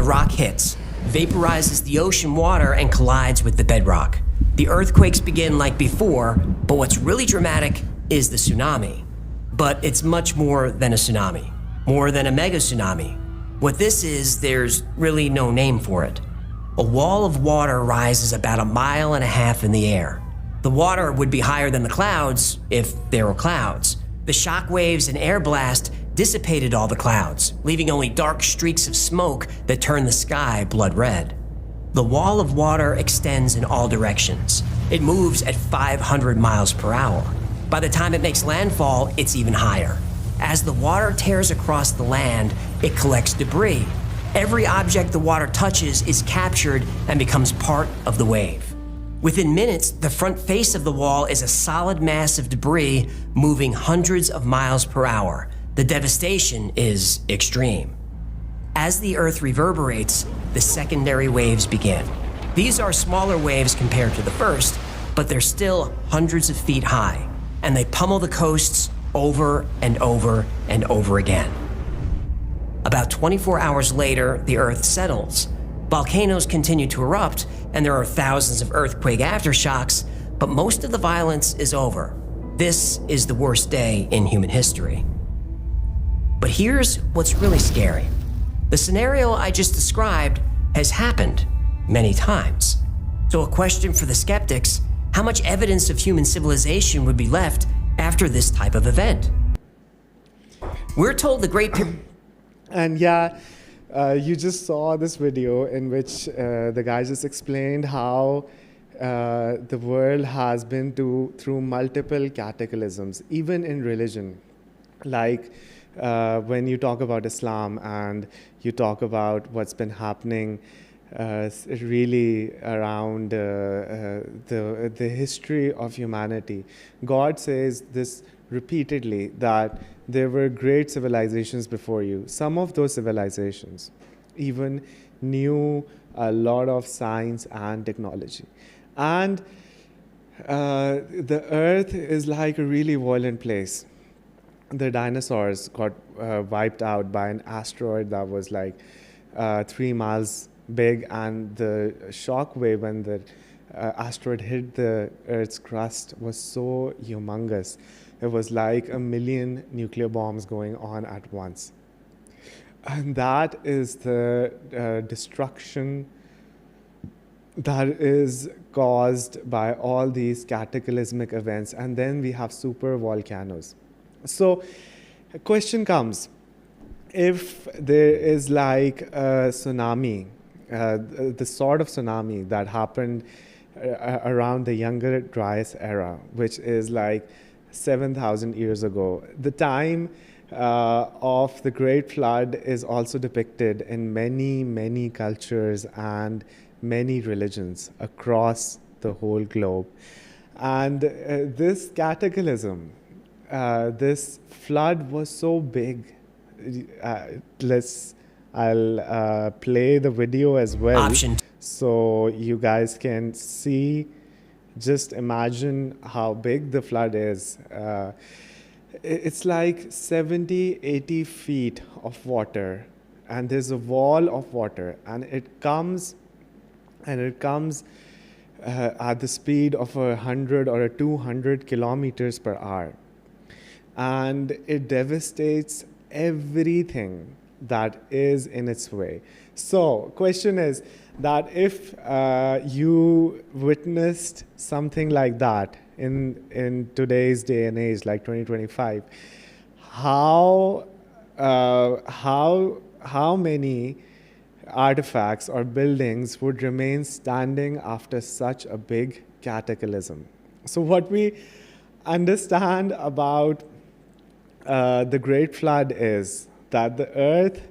the rock hits, vaporizes the ocean water, and collides with the bedrock. The earthquakes begin like before, but what's really dramatic is the tsunami. But it's much more than a tsunami, more than a mega tsunami. What this is, there's really no name for it. A wall of water rises about 1.5 miles in the air. The water would be higher than the clouds if there were clouds. The shock waves and air blast dissipated all the clouds, leaving only dark streaks of smoke that turn the sky blood red. The wall of water extends in all directions. It moves at 500 miles per hour. By the time it makes landfall, it's even higher. As the water tears across the land, it collects debris. Every object the water touches is captured and becomes part of the wave. Within minutes, the front face of the wall is a solid mass of debris moving hundreds of miles per hour. The devastation is extreme. As the Earth reverberates, the secondary waves begin. These are smaller waves compared to the first, but they're still hundreds of feet high, and they pummel the coasts over and over and over again. About 24 hours later, the Earth settles. Volcanoes continue to erupt, and there are thousands of earthquake aftershocks, but most of the violence is over. This is the worst day in human history. But here's what's really scary. The scenario I just described has happened many times. So a question for the skeptics: how much evidence of human civilization would be left after this type of event? We're told the Great Pyramid. And yeah, you just saw this video in which the guy just explained how the world has been through multiple cataclysms, even in religion. Like when you talk about Islam and you talk about what's been happening really around the history of humanity, God says this repeatedly, that there were great civilizations before you. Some of those civilizations even knew a lot of science and technology. And the earth is like a really violent place. The dinosaurs got wiped out by an asteroid that was like 3 miles big, and the shock wave when the asteroid hit the Earth's crust was so humongous. It was like 1 million nuclear bombs going on at once. And that is the destruction that is caused by all these cataclysmic events. And then we have super volcanoes. So a question comes: if there is like a tsunami, the sort of tsunami that happened around the Younger Dryas era, which is like 7,000 years ago. The time of the Great Flood is also depicted in many, many cultures and many religions across the whole globe. And this cataclysm, this flood was so big. I'll play the video as well, so you guys can see. Just imagine how big the flood is. It's like 70, 80 feet of water, and there's a wall of water, and it comes at the speed of 100 or 200 kilometers per hour. And it devastates everything that is in its way. So, question is that if you witnessed something like that in today's day and age, like 2025, how many artifacts or buildings would remain standing after such a big cataclysm? So what we understand about the Great Flood is that the earth,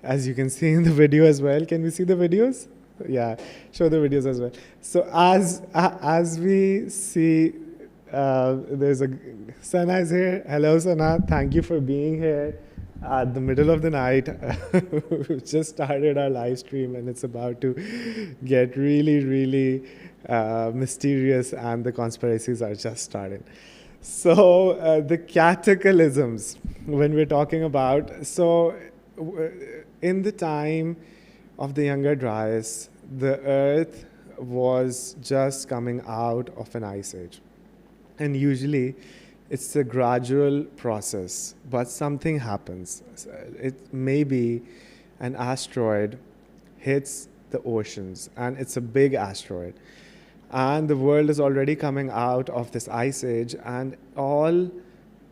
as you can see in the video as well, can we see the videos? Yeah, show the videos as well. So as we see, there's a Sana is here. Hello, Sana. Thank you for being here at the middle of the night. We've just started our live stream, and it's about to get really, really mysterious, and the conspiracies are just starting. So the cataclysms, when we're talking about, so in the time of the Younger Dryas, the Earth was just coming out of an ice age. And usually, it's a gradual process, but something happens. It may be an asteroid hits the oceans, and it's a big asteroid. And the world is already coming out of this ice age, and all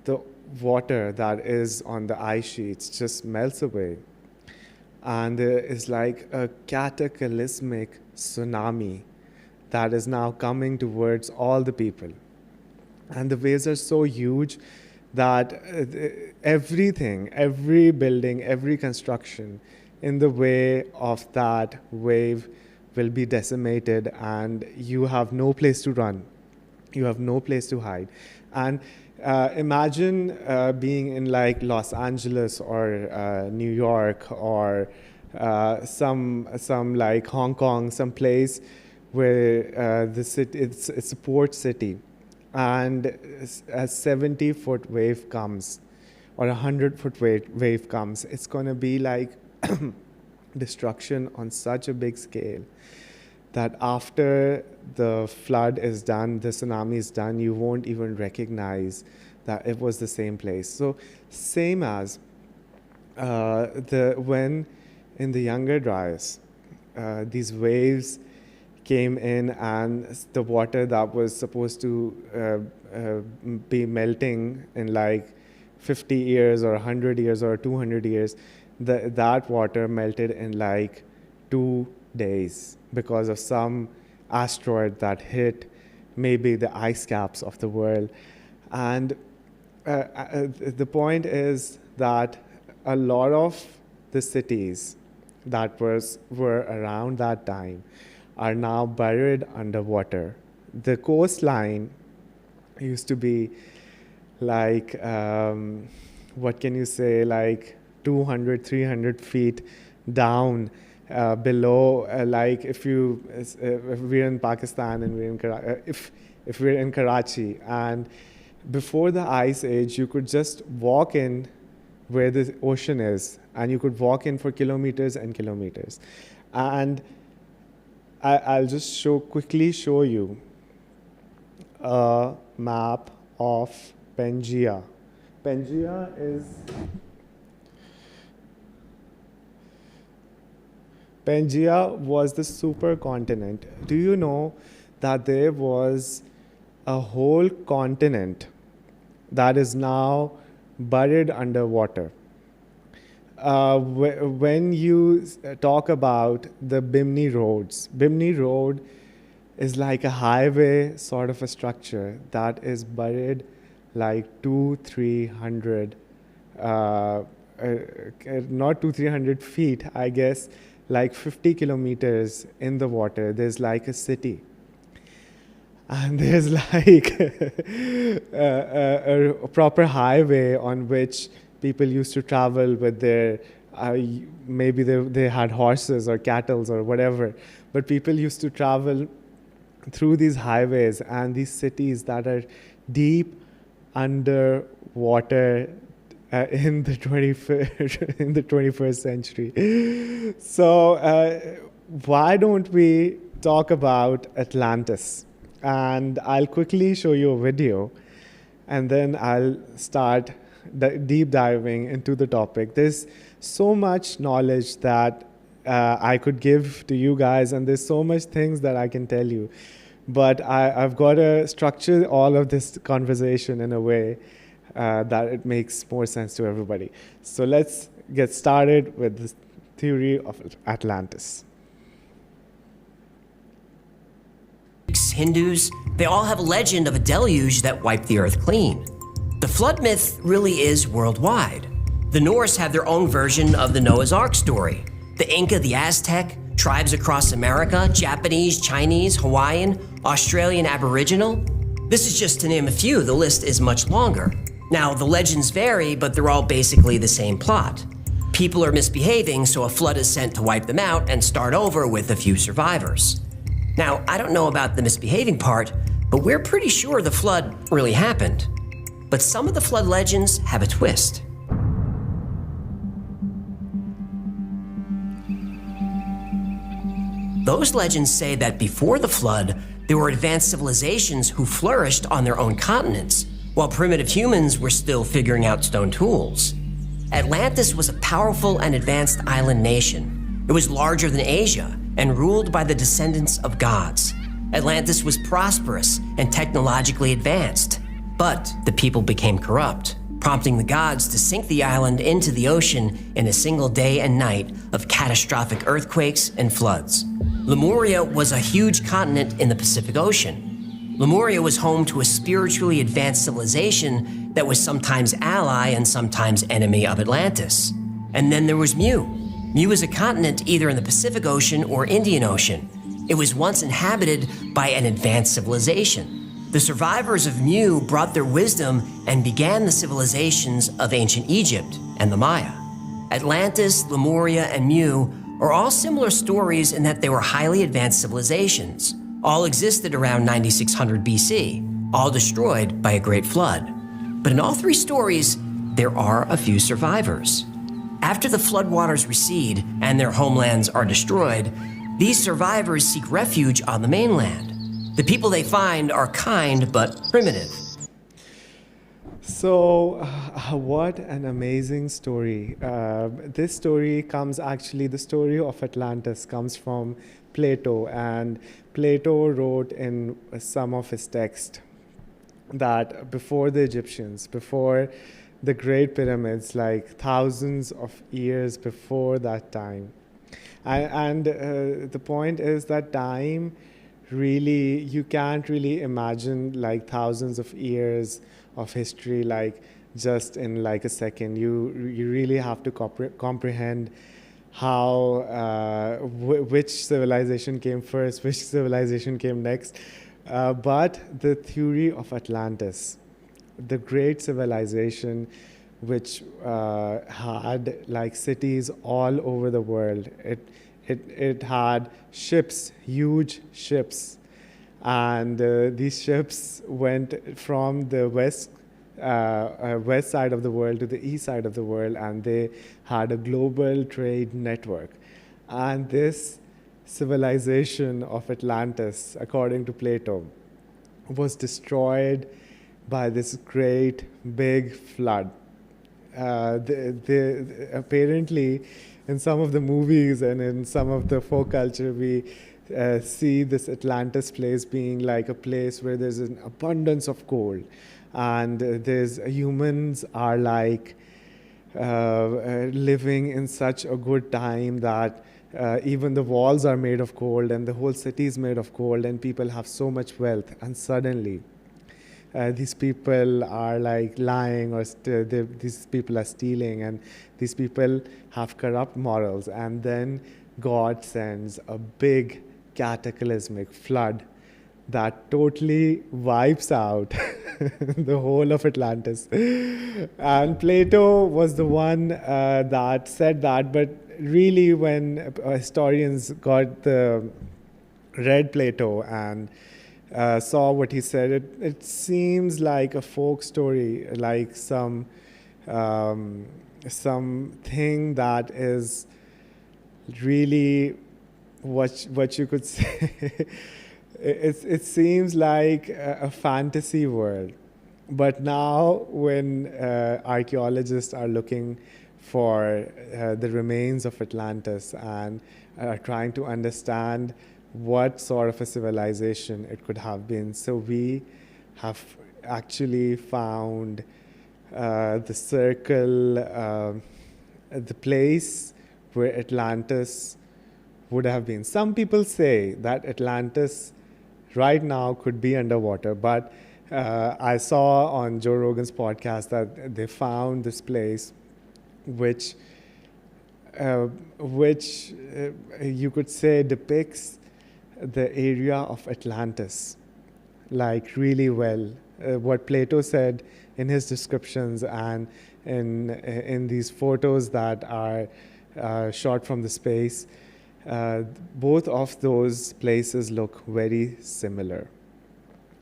the water that is on the ice sheets just melts away. And there is like a cataclysmic tsunami that is now coming towards all the people. And the waves are so huge that everything, every building, every construction in the way of that wave will be decimated, and you have no place to run. You have no place to hide. And imagine being in like Los Angeles or New York or some like Hong Kong, some place where the city, it's a port city, and a 70-foot wave comes or a 100-foot wave comes. It's going to be like destruction on such a big scale that after the flood is done, the tsunami is done, you won't even recognize that it was the same place. So same as when in the Younger Dryas, these waves came in, and the water that was supposed to be melting in like 50 years or 100 years or 200 years, that water melted in like 2 days because of some asteroid that hit maybe the ice caps of the world. And the point is that a lot of the cities that were around that time are now buried underwater. The coastline used to be like, what can you say, like 200, 300 feet down below, like if we're in Pakistan and we're in if we're in Karachi, and before the ice age, you could just walk in where the ocean is, and you could walk in for kilometers and kilometers. And I'll just quickly show you a map of Pangaea. Pangaea was the supercontinent. Do you know that there was a whole continent that is now buried underwater? When you talk about the Bimini roads, Bimini Road is like a highway sort of a structure that is buried like 200-300, not 200-300 feet, I guess, like 50 kilometers in the water. There's like a city. And there's like a proper highway on which people used to travel with their, maybe they had horses or cattle or whatever, but people used to travel through these highways and these cities that are deep underwater in the 21st century. So why don't we talk about Atlantis? And I'll quickly show you a video, and then I'll start deep diving into the topic. There's so much knowledge that I could give to you guys, and there's so much things that I can tell you. But I've got to structure all of this conversation in a way that it makes more sense to everybody. So let's get started with the theory of Atlantis. Hindus, they all have a legend of a deluge that wiped the earth clean. The flood myth really is worldwide. The Norse have their own version of the Noah's Ark story. The Inca, the Aztec, tribes across America, Japanese, Chinese, Hawaiian, Australian Aboriginal. This is just to name a few. The list is much longer. Now, the legends vary, but they're all basically the same plot. People are misbehaving, so a flood is sent to wipe them out and start over with a few survivors. Now, I don't know about the misbehaving part, but we're pretty sure the flood really happened. But some of the flood legends have a twist. Those legends say that before the flood, there were advanced civilizations who flourished on their own continents, while primitive humans were still figuring out stone tools. Atlantis was a powerful and advanced island nation. It was larger than Asia and ruled by the descendants of gods. Atlantis was prosperous and technologically advanced, but the people became corrupt, prompting the gods to sink the island into the ocean in a single day and night of catastrophic earthquakes and floods. Lemuria was a huge continent in the Pacific Ocean. Lemuria was home to a spiritually advanced civilization that was sometimes ally and sometimes enemy of Atlantis. And then there was Mu. Mu is a continent either in the Pacific Ocean or Indian Ocean. It was once inhabited by an advanced civilization. The survivors of Mu brought their wisdom and began the civilizations of ancient Egypt and the Maya. Atlantis, Lemuria, and Mu are all similar stories in that they were highly advanced civilizations. All existed around 9600 BC, all destroyed by a great flood. But in all three stories, there are a few survivors. After the floodwaters recede and their homelands are destroyed, these survivors seek refuge on the mainland. The people they find are kind but primitive. So, what an amazing story. This story comes actually, the story of Atlantis comes from Plato, and Plato wrote in some of his texts that before the Egyptians, before the Great Pyramids, like thousands of years before that time. And the point is that time really, you can't really imagine like thousands of years of history like just in like a second. You really have to comprehend how which civilization came first, which civilization came next. But the theory of Atlantis, the great civilization which had like cities all over the world. It had ships, huge ships, and these ships went from the west side of the world to the east side of the world, and they had a global trade network. And this civilization of Atlantis, according to Plato, was destroyed by this great big flood. Apparently, in some of the movies and in some of the folk culture, we see this Atlantis place being like a place where there's an abundance of gold, and there's humans are like living in such a good time that even the walls are made of gold and the whole city is made of gold, and people have so much wealth. And suddenly, these people are like lying, or these people are stealing, and these people have corrupt morals. And then God sends a big cataclysmic flood that totally wipes out the whole of Atlantis. And Plato was the one that said that, but really when historians read Plato and saw what he said, it seems like a folk story, like something that is really what you could say. It seems like a fantasy world. But now when archaeologists are looking for the remains of Atlantis and are trying to understand what sort of a civilization it could have been. So we have actually found the circle, the place where Atlantis would have been. Some people say that Atlantis right now could be underwater, but I saw on Joe Rogan's podcast that they found this place which you could say depicts the area of Atlantis like really well. What Plato said in his descriptions and in these photos that are shot from the space, both of those places look very similar.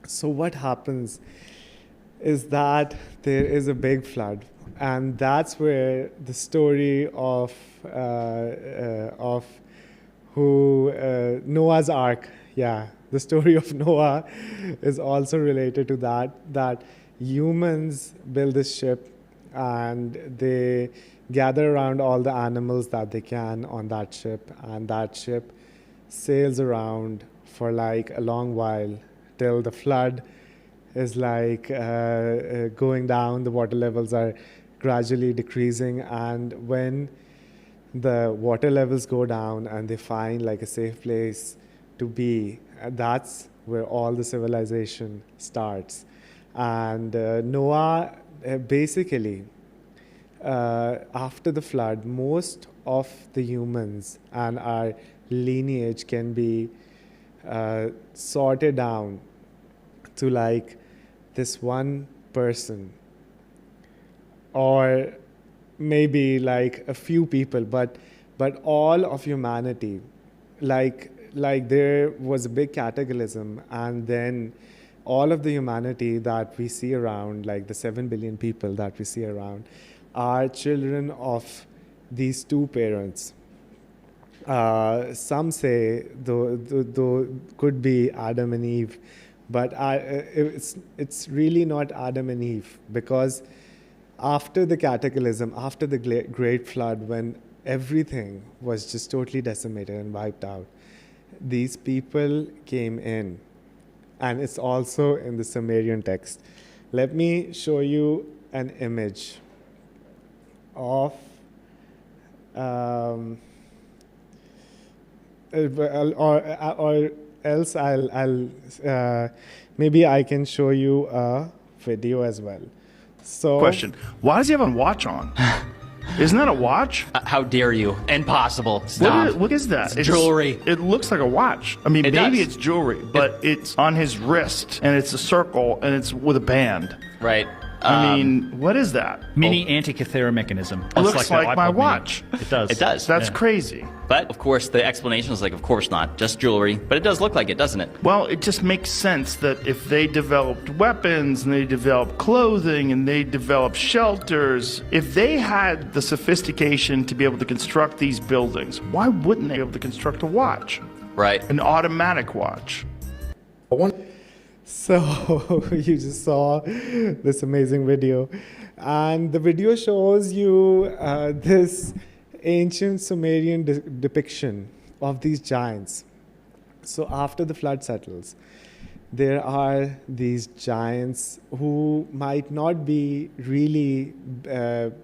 So what happens is that there is a big flood, and that's where the story of who Noah's Ark. Yeah, the story of Noah is also related to that humans build this ship and they gather around all the animals that they can on that ship, and that ship sails around for like a long while till the flood is like going down, the water levels are gradually decreasing, and when the water levels go down and they find like a safe place to be, that's where all the civilization starts. And Noah basically, after the flood, most of the humans and our lineage can be sorted down to like this one person, or maybe like a few people, but all of humanity, like there was a big cataclysm, and then all of the humanity that we see around, like the 7 billion people that we see around, are children of these two parents. Some say though could be Adam and Eve, but it's really not Adam and Eve, because after the cataclysm, after the great flood, when everything was just totally decimated and wiped out, these people came in, and it's also in the Sumerian text. Let me show you an image of or else I'll maybe I can show you a video as well. So Question: why does he have a watch on? Isn't that a watch? How dare you? Impossible. Stop. What is that? It's jewelry. It looks like a watch. I mean, It maybe does. it's jewelry, but it's on his wrist, and it's a circle, and it's with a band. Right. I mean, what is that? Mini Antikythera mechanism. It looks like the my iPod Mini. watch. It does. It does. That's Yeah. crazy. But, of course, the explanation is like, of course not. Just jewelry. But it does look like it, doesn't it? Well, it just makes sense that if they developed weapons and they developed clothing and they developed shelters, if they had the sophistication to be able to construct these buildings, why wouldn't they be able to construct a watch? Right. An automatic watch. So you just saw this amazing video, and the video shows you this ancient Sumerian depiction of these giants. So after the flood settles, there are these giants who might not be really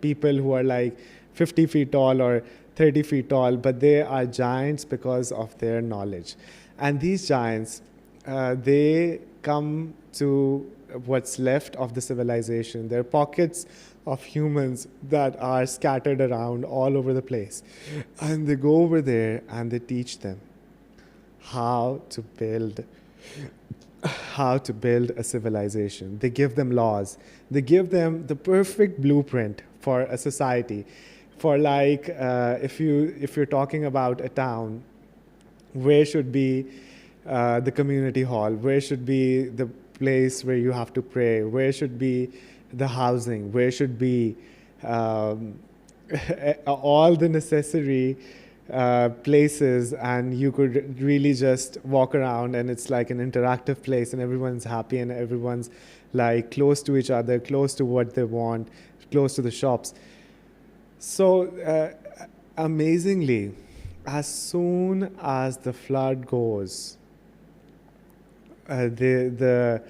people who are like 50 feet tall or 30 feet tall, but they are giants because of their knowledge. And these giants, they come to what's left of the civilization. There are pockets of humans that are scattered around all over the place. And they go over there and they teach them how to build a civilization. They give them laws. They give them the perfect blueprint for a society. For like, if you're talking about a town, where should be the community hall? Where should be the place where you have to pray? Where should be the housing? Where should be all the necessary places? And you could really just walk around, and it's like an interactive place, and everyone's happy, and everyone's like close to each other, close to what they want, close to the shops. So amazingly, as soon as the flood goes, the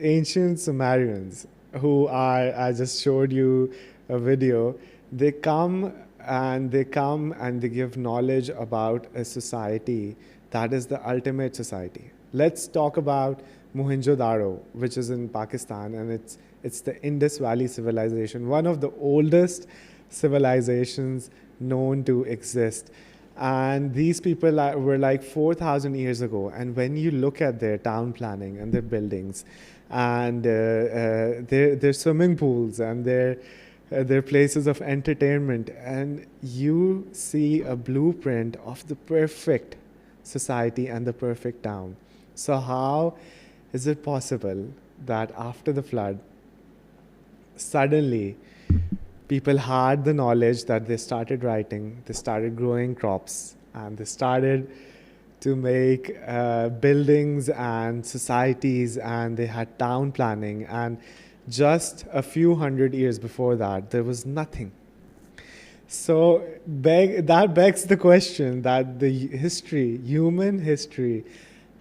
ancient Sumerians, who I just showed you a video, they come and they give knowledge about a society that is the ultimate society. Let's talk about Mohenjo-daro, which is in Pakistan, and it's the Indus Valley civilization, one of the oldest civilizations known to exist. And these people were like 4,000 years ago. And when you look at their town planning and their buildings and their swimming pools and their places of entertainment, and you see a blueprint of the perfect society and the perfect town. So how is it possible that after the flood, suddenly people had the knowledge, that they started writing, they started growing crops, and they started to make buildings and societies, and they had town planning. And just a few hundred years before that, there was nothing. So that begs the question that the human history,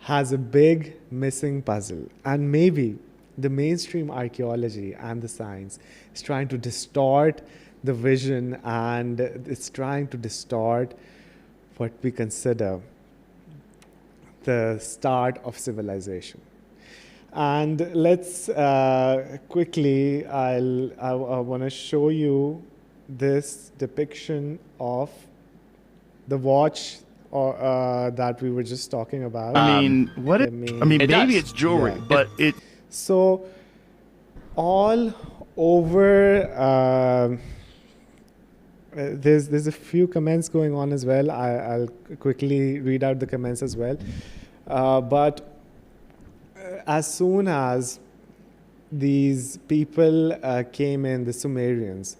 has a big missing puzzle. And maybe the mainstream archaeology and the science is trying to distort the vision, and it's trying to distort what we consider the start of civilization. And let's quickly, I want to show you this depiction of the watch that we were just talking about. Maybe it's jewelry, yeah. but it. So all over, there's a few comments going on as well. I'll quickly read out the comments as well. But as soon as these people came in, the Sumerians,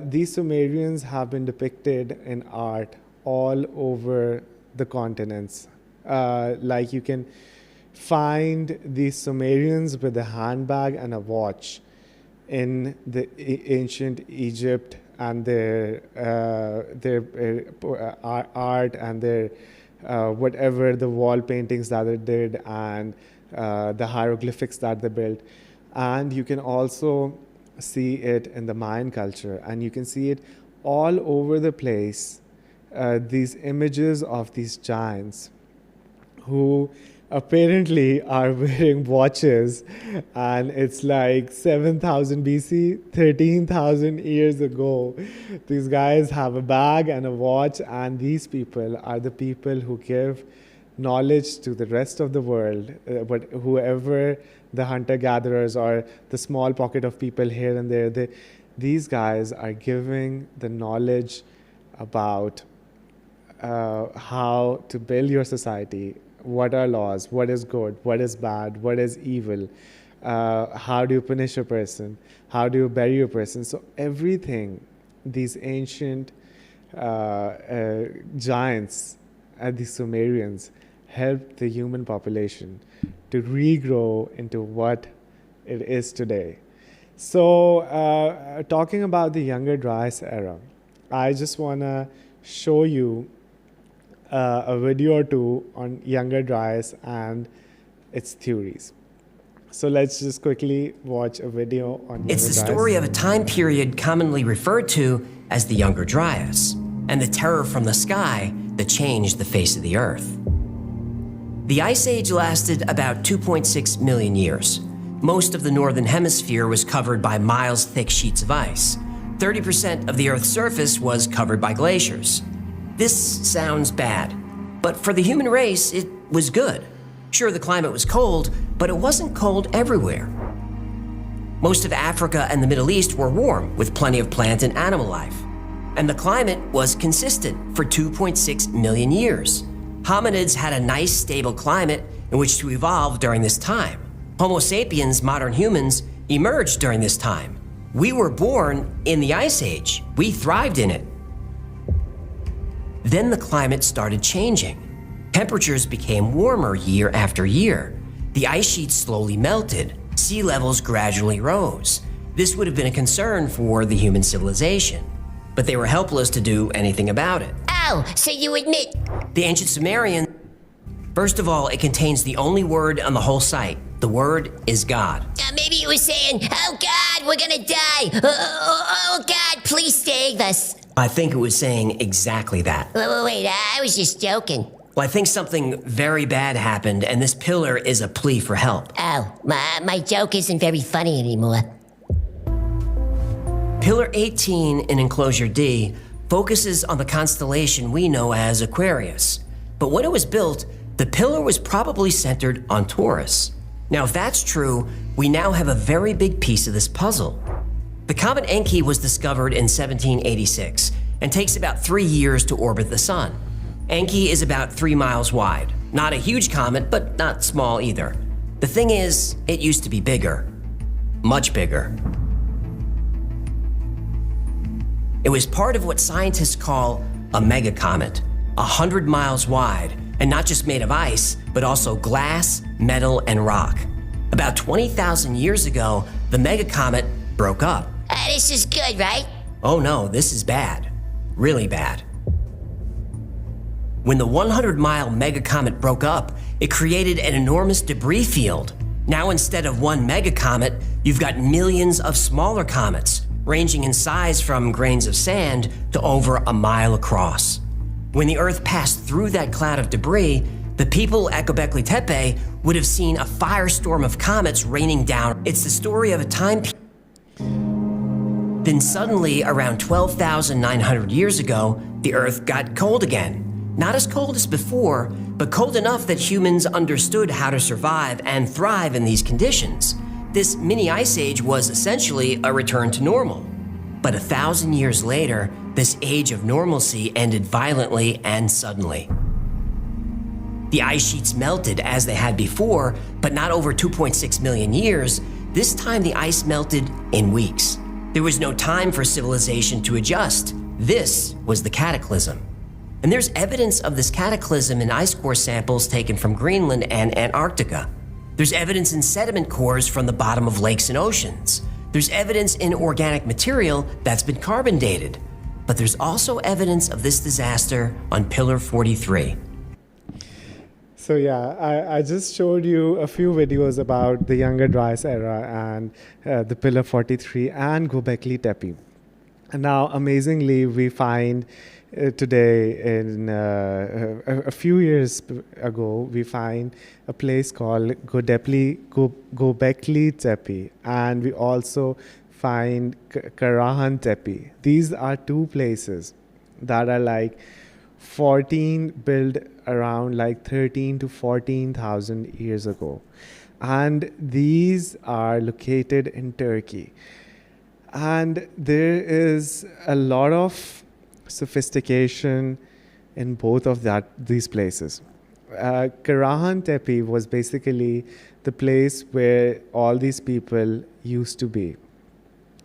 these Sumerians have been depicted in art all over the continents. Like you can find these Sumerians with a handbag and a watch in the ancient Egypt, and their art and their whatever the wall paintings that they did, and the hieroglyphics that they built. And you can also see it in the Mayan culture, and you can see it all over the place. These images of these giants who apparently are wearing watches, and it's like 7,000 BC, 13,000 years ago. These guys have a bag and a watch, and these people are the people who give knowledge to the rest of the world, but whoever the hunter-gatherers or the small pocket of people here and there, these guys are giving the knowledge about how to build your society, what are laws, what is good, what is bad, what is evil, how do you punish a person, how do you bury a person. So everything these ancient giants and the Sumerians helped the human population to regrow into what it is today. So talking about the Younger Dryas era, I just want to show you a video or two on Younger Dryas and its theories. So let's just quickly watch a video on Younger It's the Dryas. story of a time period commonly referred to as the Younger Dryas, and the terror from the sky that changed the face of the Earth. The Ice Age lasted about 2.6 million years. Most of the northern hemisphere was covered by miles-thick sheets of ice. 30% of the Earth's surface was covered by glaciers. This sounds bad, but for the human race, it was good. Sure, the climate was cold, but it wasn't cold everywhere. Most of Africa and the Middle East were warm, with plenty of plant and animal life. And the climate was consistent for 2.6 million years. Hominids had a nice, stable climate in which to evolve during this time. Homo sapiens, modern humans, emerged during this time. We were born in the Ice Age. We thrived in it. Then the climate started changing. Temperatures became warmer year after year. The ice sheets slowly melted. Sea levels gradually rose. This would have been a concern for the human civilization, but they were helpless to do anything about it. Oh, so you admit... The ancient Sumerian, first of all, it contains the only word on the whole site. The word is God. maybe you were saying, oh God, we're gonna die. Oh God, please save us. I think it was saying exactly that. Wait, I was just joking. Well, I think something very bad happened, and this pillar is a plea for help. Oh, my joke isn't very funny anymore. Pillar 18 in Enclosure D focuses on the constellation we know as Aquarius. But when it was built, the pillar was probably centered on Taurus. Now, if that's true, we now have a very big piece of this puzzle. The comet Enki was discovered in 1786 and takes about 3 years to orbit the sun. Enki is about 3 miles wide. Not a huge comet, but not small either. The thing is, it used to be bigger. Much bigger. It was part of what scientists call a megacomet. 100 miles wide, and not just made of ice, but also glass, metal, and rock. About 20,000 years ago, the megacomet broke up. This is good, right? Oh no, this is bad. Really bad. When the 100-mile megacomet broke up, it created an enormous debris field. Now instead of one megacomet, you've got millions of smaller comets, ranging in size from grains of sand to over a mile across. When the Earth passed through that cloud of debris, the people at Göbekli Tepe would have seen a firestorm of comets raining down. It's the story of a time period. Then suddenly, around 12,900 years ago, the Earth got cold again. Not as cold as before, but cold enough that humans understood how to survive and thrive in these conditions. This mini ice age was essentially a return to normal. But 1,000 years later, this age of normalcy ended violently and suddenly. The ice sheets melted as they had before, but not over 2.6 million years. This time the ice melted in weeks. There was no time for civilization to adjust. This was the cataclysm. And there's evidence of this cataclysm in ice core samples taken from Greenland and Antarctica. There's evidence in sediment cores from the bottom of lakes and oceans. There's evidence in organic material that's been carbon dated. But there's also evidence of this disaster on Pillar 43. So yeah, I just showed you a few videos about the Younger Dryas era and the Pillar 43 and Göbekli Tepe. And now, amazingly, we find today, in a few years ago, we find a place called Göbekli Tepe, and we also find Karahan Tepe. These are two places that are like built around like 13 to 14,000 years ago. And these are located in Turkey. And there is a lot of sophistication in both of these places. Karahan Tepe was basically the place where all these people used to be.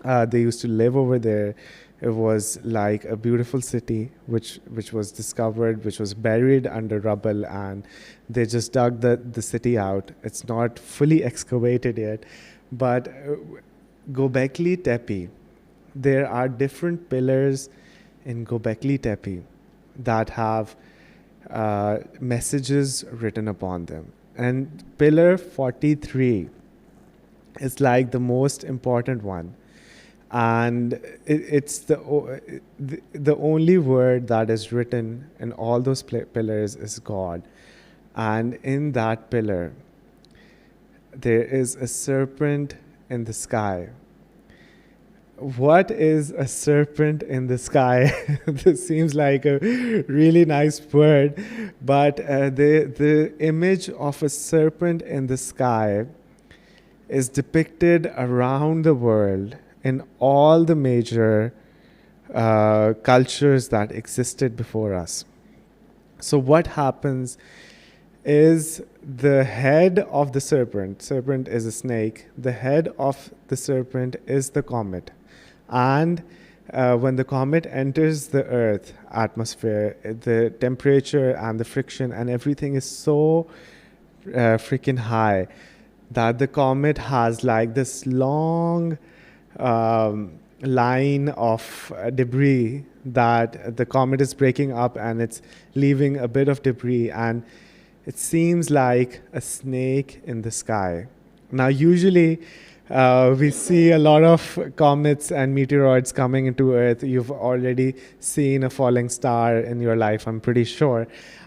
They used to live over there. It was like a beautiful city which was discovered, which was buried under rubble, and they just dug the city out. It's not fully excavated yet, but Göbekli Tepe, there are different pillars in Göbekli Tepe that have messages written upon them. And pillar 43 is like the most important one. And it's the only word that is written in all those pillars is God. And in that pillar, there is a serpent in the sky. What is a serpent in the sky? This seems like a really nice word, but the image of a serpent in the sky is depicted around the world in all the major cultures that existed before us. So what happens is the head of the serpent is a snake, the head of the serpent is the comet. And when the comet enters the Earth atmosphere, the temperature and the friction and everything is so freaking high that the comet has like this long line of debris that the comet is breaking up, and it's leaving a bit of debris, and it seems like a snake in the sky. Now, usually we see a lot of comets and meteoroids coming into Earth. You've already seen a falling star in your life, I'm pretty sure.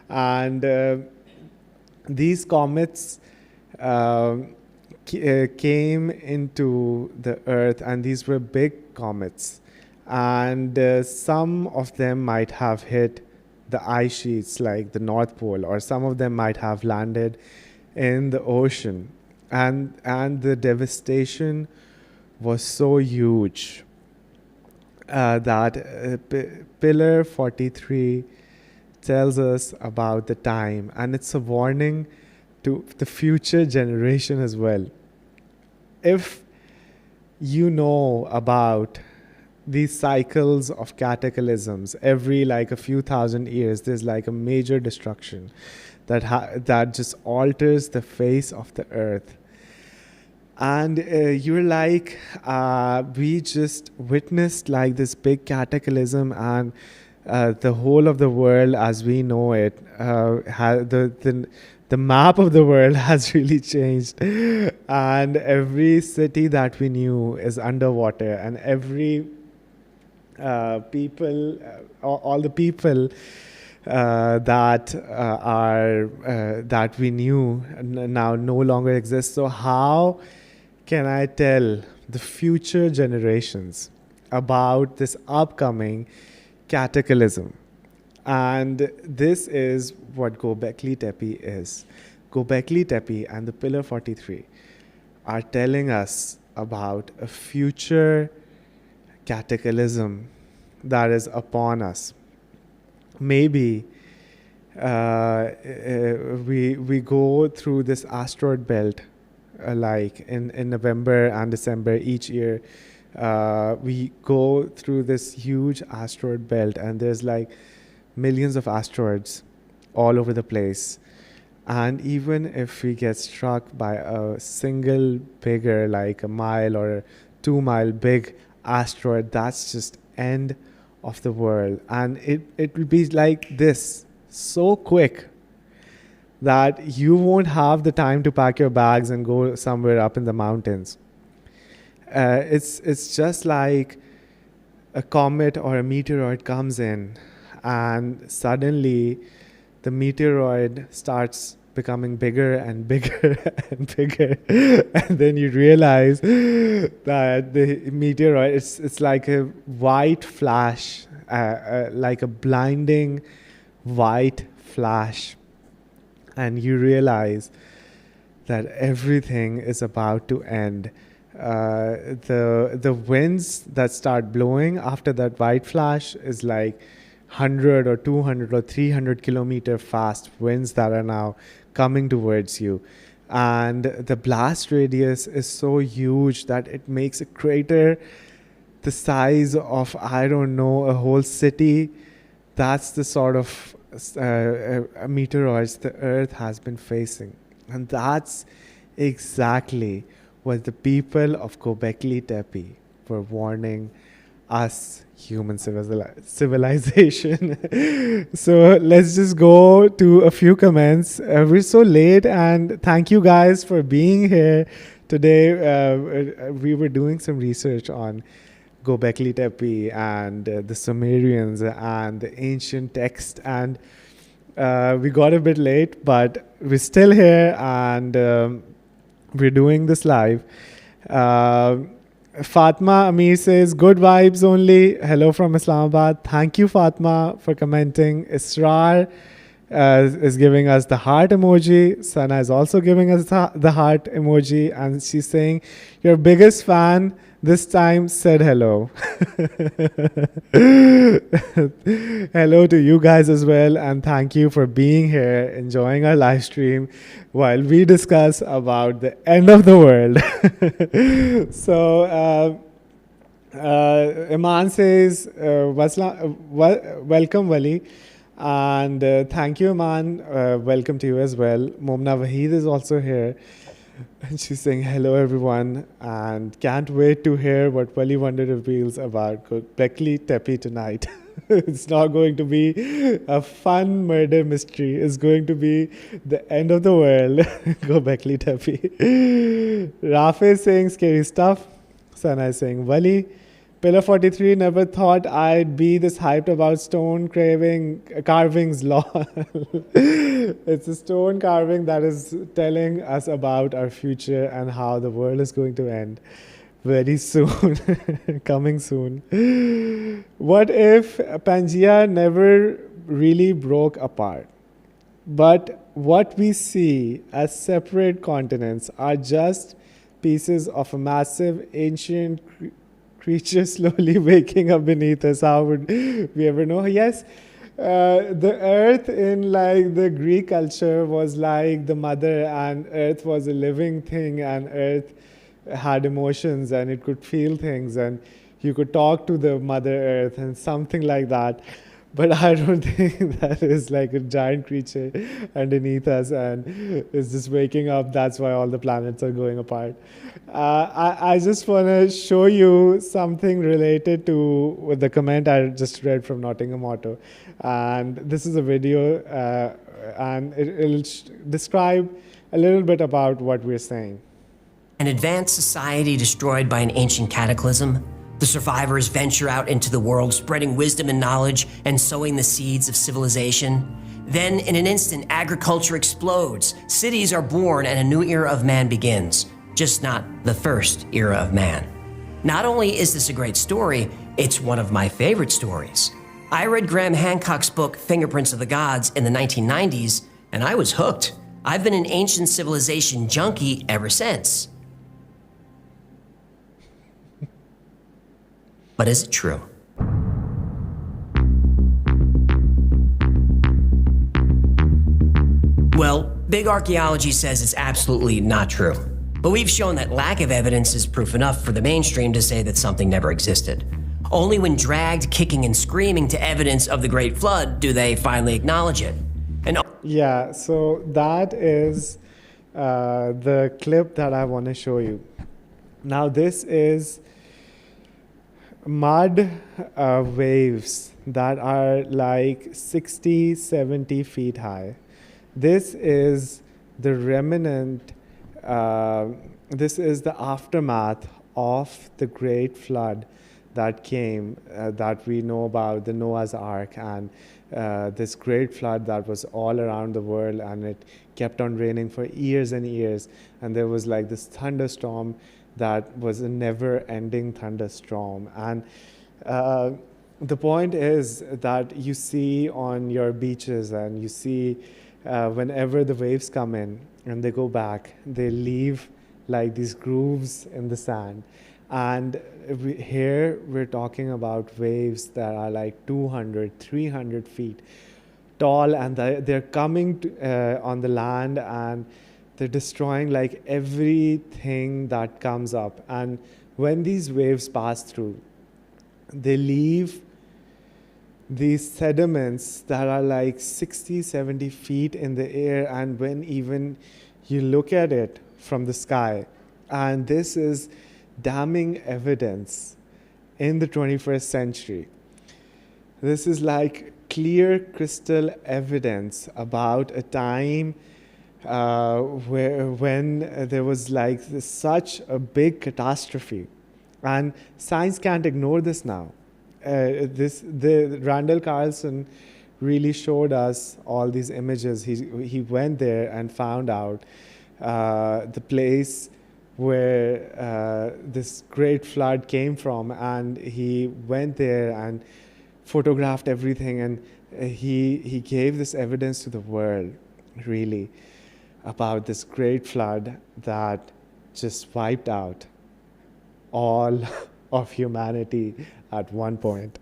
And these comets came into the Earth, and these were big comets. And some of them might have hit the ice sheets like the North Pole, or some of them might have landed in the ocean. And the devastation was so huge that Pillar 43 tells us about the time, and it's a warning to the future generation as well. If you know about these cycles of cataclysms. Every like a few thousand years, there's like a major destruction that just alters the face of the earth. And you're like, we just witnessed like this big cataclysm, and the whole of the world as we know it, the map of the world has really changed, and every city that we knew is underwater, and every people, all the people that we knew now no longer exist. So how can I tell the future generations about this upcoming cataclysm? And this is what Göbekli Tepe is. Göbekli Tepe and the Pillar 43 are telling us about a future cataclysm that is upon us. Maybe we go through this asteroid belt like in November and December each year. We go through this huge asteroid belt, and there's like millions of asteroids all over the place. And even if we get struck by a single bigger, like a mile or a 2 mile big asteroid, that's just end of the world. And it will be like this, so quick that you won't have the time to pack your bags and go somewhere up in the mountains. It's just like a comet or a meteoroid comes in, and suddenly the meteoroid starts becoming bigger and bigger and bigger, and then you realize that the meteoroid, it's like a white flash, like a blinding white flash, and you realize that everything is about to end. The winds that start blowing after that white flash is like 100 or 200 or 300 kilometer fast winds that are now coming towards you. And the blast radius is so huge that it makes a crater the size of, I don't know, a whole city. That's the sort of meteoroids the Earth has been facing. And that's exactly what the people of Göbekli Tepe were warning us, human civilization. So let's just go to a few comments. We're so late, and thank you guys for being here today. We were doing some research on Göbekli Tepe and the Sumerians and the ancient text, and we got a bit late, but we're still here, and we're doing this live. Fatma Amir says, good vibes only. Hello from Islamabad. Thank you, Fatma, for commenting. Israr is giving us the heart emoji. Sana is also giving us the heart emoji. And she's saying, your biggest fan this time said hello. Hello to you guys as well. And thank you for being here, enjoying our live stream while we discuss about the end of the world. So, Iman says, welcome, Wali. And thank you, Iman. Welcome to you as well. Momna Waheed is also here. And she's saying, hello, everyone. And can't wait to hear what Wali Wonder reveals about Göbekli Tepe tonight. It's not going to be a fun murder mystery. It's going to be the end of the world. Göbekli Tepe. Rafe is saying scary stuff. Sana is saying Wali. Pillar 43, never thought I'd be this hyped about stone carvings law. It's a stone carving that is telling us about our future and how the world is going to end very soon, coming soon. What if Pangea never really broke apart? But what we see as separate continents are just pieces of a massive ancient creature slowly waking up beneath us. How would we ever know? Yes, the earth in like the Greek culture was like the mother, and earth was a living thing, and earth had emotions and it could feel things, and you could talk to the Mother Earth and something like that. But I don't think that is like a giant creature underneath us and is just waking up. That's why all the planets are going apart. I just want to show you something related to with the comment I just read from Nottingham Auto. And this is a video, and it'll describe a little bit about what we're saying. An advanced society destroyed by an ancient cataclysm. The survivors venture out into the world, spreading wisdom and knowledge and sowing the seeds of civilization. Then, in an instant, agriculture explodes, cities are born, and a new era of man begins. Just not the first era of man. Not only is this a great story, it's one of my favorite stories. I read Graham Hancock's book, Fingerprints of the Gods, in the 1990s, and I was hooked. I've been an ancient civilization junkie ever since. But is it true? Well, big archaeology says it's absolutely not true. But we've shown that lack of evidence is proof enough for the mainstream to say that something never existed. Only when dragged kicking and screaming to evidence of the Great Flood do they finally acknowledge it. And yeah, so that is the clip that I want to show you. Now this is mud waves that are like 60, 70 feet high. This is the remnant, this is the aftermath of the great flood that came, that we know about, the Noah's Ark, and this great flood that was all around the world, and it kept on raining for years and years. And there was like this thunderstorm that was a never-ending thunderstorm. And the point is that you see on your beaches, and you see whenever the waves come in and they go back, they leave like these grooves in the sand. And here we're talking about waves that are like 200, 300 feet tall, and they're coming on the land, and they're destroying like everything that comes up. And when these waves pass through, they leave these sediments that are like 60, 70 feet in the air. And when even you look at it from the sky, and this is damning evidence in the 21st century. This is like clear crystal evidence about a time when there was like such a big catastrophe, and science can't ignore this now. The Randall Carlson really showed us all these images. He went there and found out the place where this great flood came from, and he went there and photographed everything, and he gave this evidence to the world, really, about this great flood that just wiped out all of humanity at one point.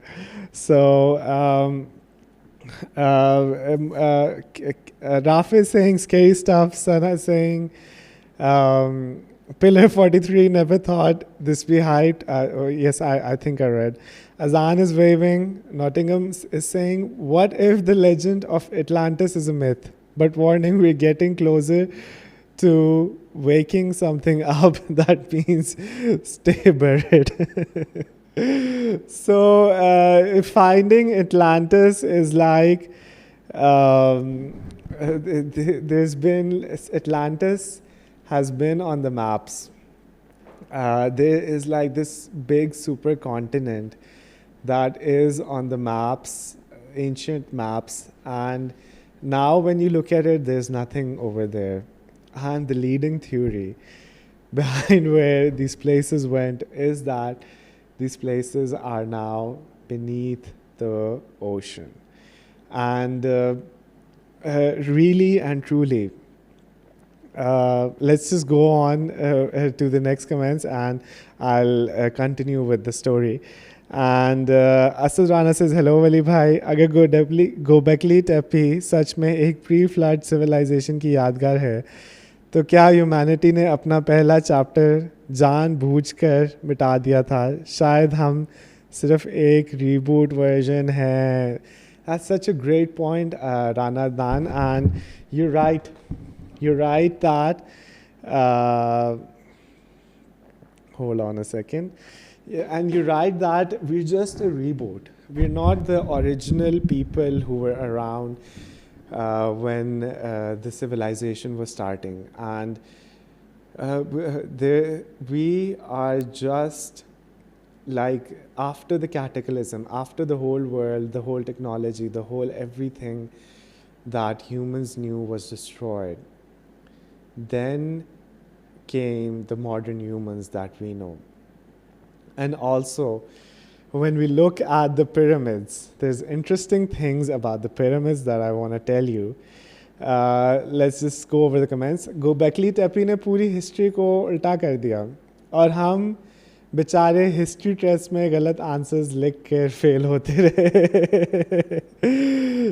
So Raf is saying scary stuff. Sana is saying Pillar 43 never thought this be hyped. Yes, I think I read. Azan is waving. Nottingham is saying, what if the legend of Atlantis is a myth? But warning, we're getting closer to waking something up. That means stay buried. So finding Atlantis is like, Atlantis has been on the maps. There is like this big supercontinent that is on the maps, ancient maps, and now when you look at it, there's nothing over there. And the leading theory behind where these places went is that these places are now beneath the ocean. And really and truly, let's just go on to the next comments, and I'll continue with the story. And Asad Rana says, hello Wali bhai, agar Göbekli Tepe सच में एक pre flood civilisation की यादगार है तो क्या humanity ने अपना पहला चैप्टर जानबूझकर मिटा दिया था? शायद हम सिर्फ एक रीबूट वर्जन है. That's such a great point, Rana Dan, and you're right. You're right that. Hold on a second. Yeah, and you're right that we're just a reboot. We're not the original people who were around when the civilization was starting. And we are just like after the cataclysm, after the whole world, the whole technology, the whole everything that humans knew was destroyed, then came the modern humans that we know. And also, when we look at the pyramids, there's interesting things about the pyramids that I want to tell you. Let's just go over the comments. Göbekli Tepe ने पूरी history को उल्टा कर दिया और हम बेचारे history test में गलत आंसर्स लिख कर फेल होते रहे.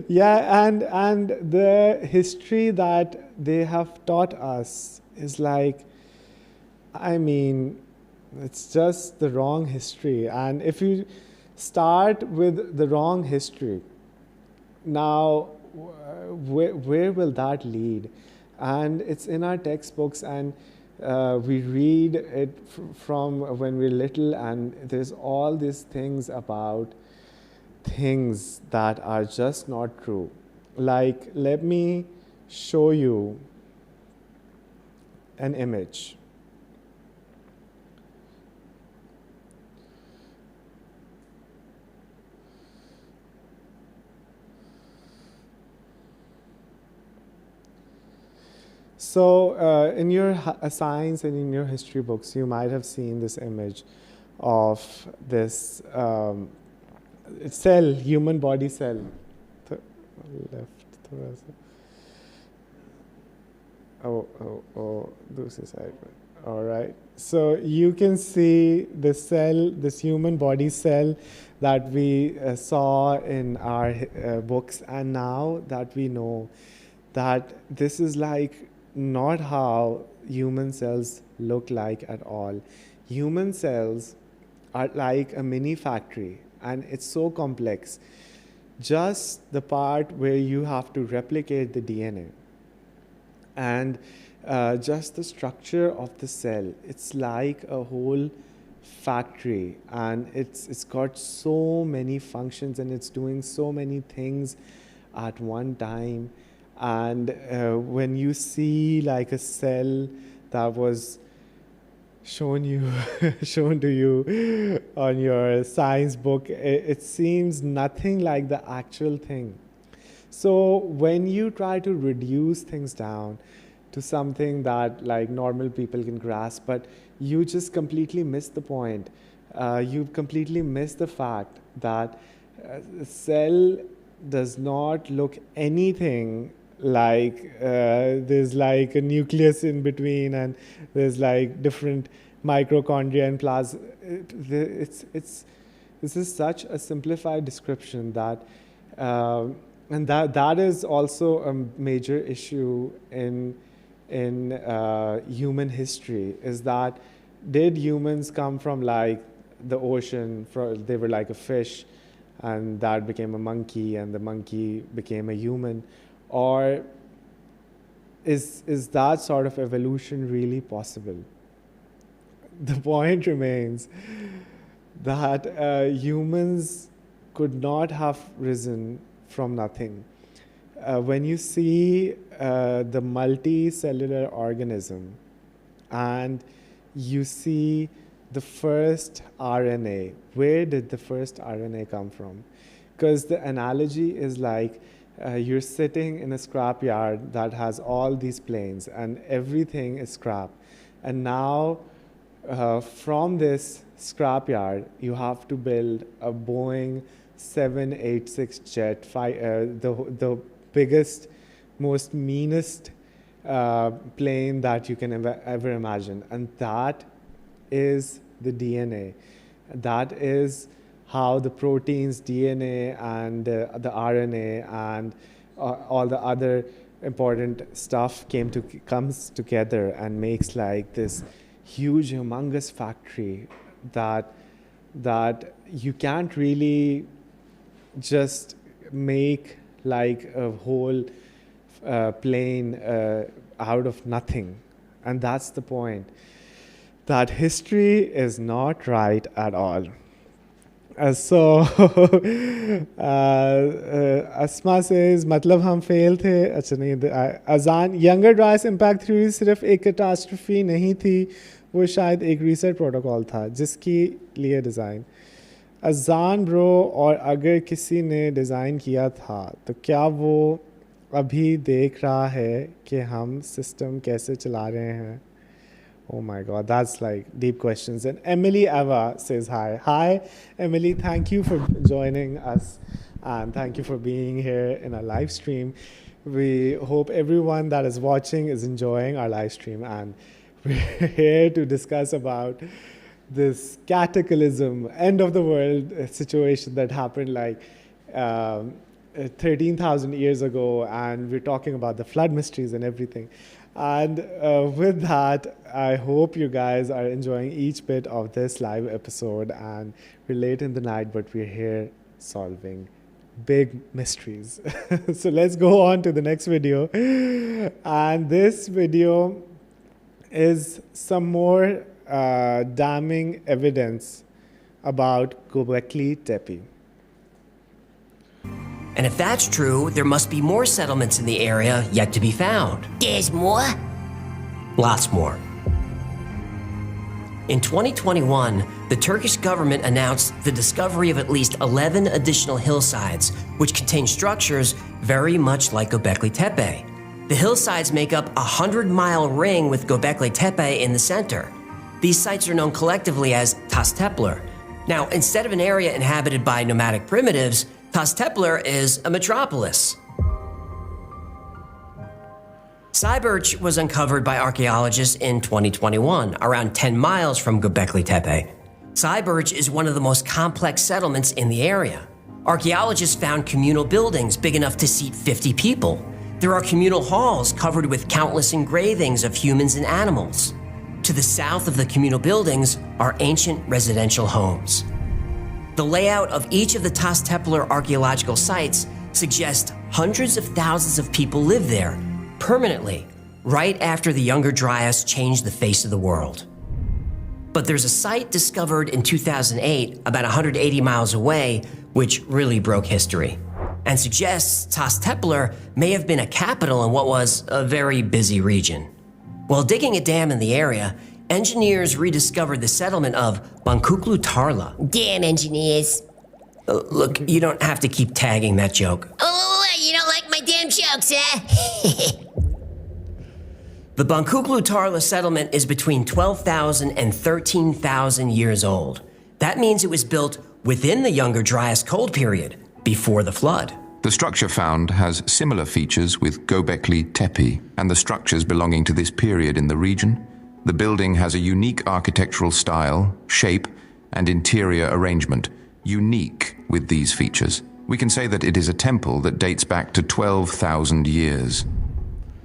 Yeah, and the history that they have taught us is like, I mean, it's just the wrong history. And if you start with the wrong history, now where will that lead? And it's in our textbooks, and we read it from when we're little, and there's all these things about things that are just not true. Like, let me show you an image. So in your science and in your history books, you might have seen this image of this cell, human body cell. Left. Oh, this side. All right. So you can see the cell, this human body cell that we saw in our books, and now that we know that this is like not how human cells look like at all. Human cells are like a mini factory, and it's so complex. Just the part where you have to replicate the DNA and just the structure of the cell, it's like a whole factory, and it's got so many functions, and it's doing so many things at one time. And when you see like a cell that was shown to you on your science book, it seems nothing like the actual thing. So when you try to reduce things down to something that like normal people can grasp, but you just completely miss the point. You completely miss the fact that a cell does not look anything like there's like a nucleus in between, and there's like different mitochondria and plasma. This is such a simplified description that and that is also a major issue in human history, is that did humans come from like the ocean? They were like a fish, and that became a monkey, and the monkey became a human. Or is that sort of evolution really possible? The point remains that humans could not have risen from nothing. When you see the multicellular organism and you see the first RNA, where did the first RNA come from? Because the analogy is like you're sitting in a scrapyard that has all these planes, and everything is scrap. And now from this scrapyard, you have to build a Boeing 786 jet, the biggest, most meanest plane that you can ever imagine. And that is the DNA. That is how the proteins, DNA, and the RNA, and all the other important stuff comes together and makes like this huge, humongous factory that you can't really just make like a whole plane out of nothing. And that's the point, that history is not right at all. So Asma says, मतलब हम fail थे. अच्छा नहीं, अजान Younger Dryas impact theory सिर्फ एक catastrophe नहीं थी, वो शायद एक reset protocol था जिसकी लिए डिज़ाइन. अजान ब्रो, और अगर किसी ने डिज़ाइन किया था तो क्या वो अभी देख रहा है कि हम सिस्टम कैसे चला रहे हैं? Oh my God, that's like deep questions. And Emily Eva says hi. Hi, Emily, thank you for joining us and thank you for being here in our live stream. We hope everyone that is watching is enjoying our live stream, and we're here to discuss about this cataclysm, end of the world situation that happened like 13,000 years ago, and we're talking about the flood mysteries and everything. And with that, I hope you guys are enjoying each bit of this live episode. And we're late in the night, but we're here solving big mysteries. So let's go on to the next video. And this video is some more damning evidence about Göbekli Tepe. And if that's true, there must be more settlements in the area yet to be found. There's more? Lots more. In 2021, the Turkish government announced the discovery of at least 11 additional hillsides, which contain structures very much like Göbekli Tepe. The hillsides make up a 100-mile ring with Göbekli Tepe in the center. These sites are known collectively as Tastepler. Now, instead of an area inhabited by nomadic primitives, Tastepler is a metropolis. Cyberch was uncovered by archaeologists in 2021, around 10 miles from Göbekli Tepe. Cyberch is one of the most complex settlements in the area. Archaeologists found communal buildings big enough to seat 50 people. There are communal halls covered with countless engravings of humans and animals. To the south of the communal buildings are ancient residential homes. The layout of each of the Tastepler archaeological sites suggests hundreds of thousands of people live there permanently, right after the Younger Dryas changed the face of the world. But there's a site discovered in 2008, about 180 miles away, which really broke history, and suggests Tastepler may have been a capital in what was a very busy region. While digging a dam in the area, engineers rediscovered the settlement of Göbekli Tarla. Damn engineers. Look, you don't have to keep tagging that joke. Oh, you don't like my damn jokes, huh? The Göbekli Tarla settlement is between 12,000 and 13,000 years old. That means it was built within the Younger Dryas cold period, before the flood. The structure found has similar features with Göbekli Tepe and the structures belonging to this period in the region. The building has a unique architectural style, shape, and interior arrangement, unique with these features. We can say that it is a temple that dates back to 12,000 years.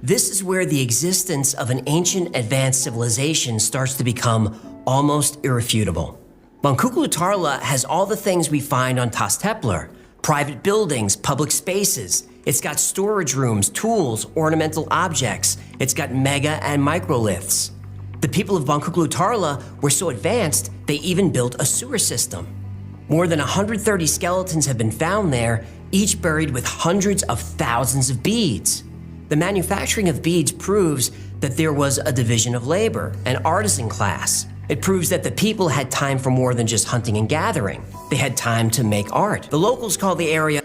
This is where the existence of an ancient advanced civilization starts to become almost irrefutable. Göbekli Tarla has all the things we find on Tastepler: private buildings, public spaces. It's got storage rooms, tools, ornamental objects. It's got mega and microliths. The people of Göbekli Tarla were so advanced, they even built a sewer system. More than 130 skeletons have been found there, each buried with hundreds of thousands of beads. The manufacturing of beads proves that there was a division of labor, an artisan class. It proves that the people had time for more than just hunting and gathering. They had time to make art. The locals call the area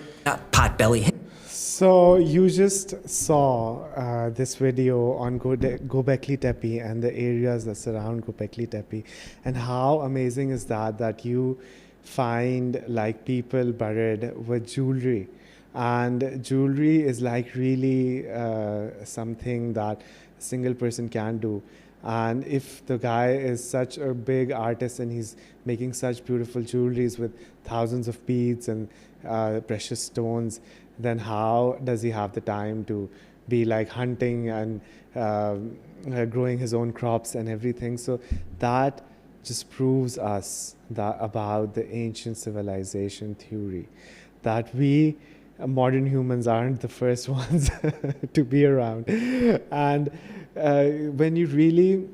Potbelly Hill. So you just saw this video on Göbekli Tepe and the areas that surround Göbekli Tepe, and how amazing is that you find like people buried with jewelry, and jewelry is like really something that a single person can do. And if the guy is such a big artist and he's making such beautiful jewelries with thousands of beads and precious stones, then how does he have the time to be like hunting and growing his own crops and everything. So that just proves us that about the ancient civilization theory, that we modern humans aren't the first ones to be around. And when you really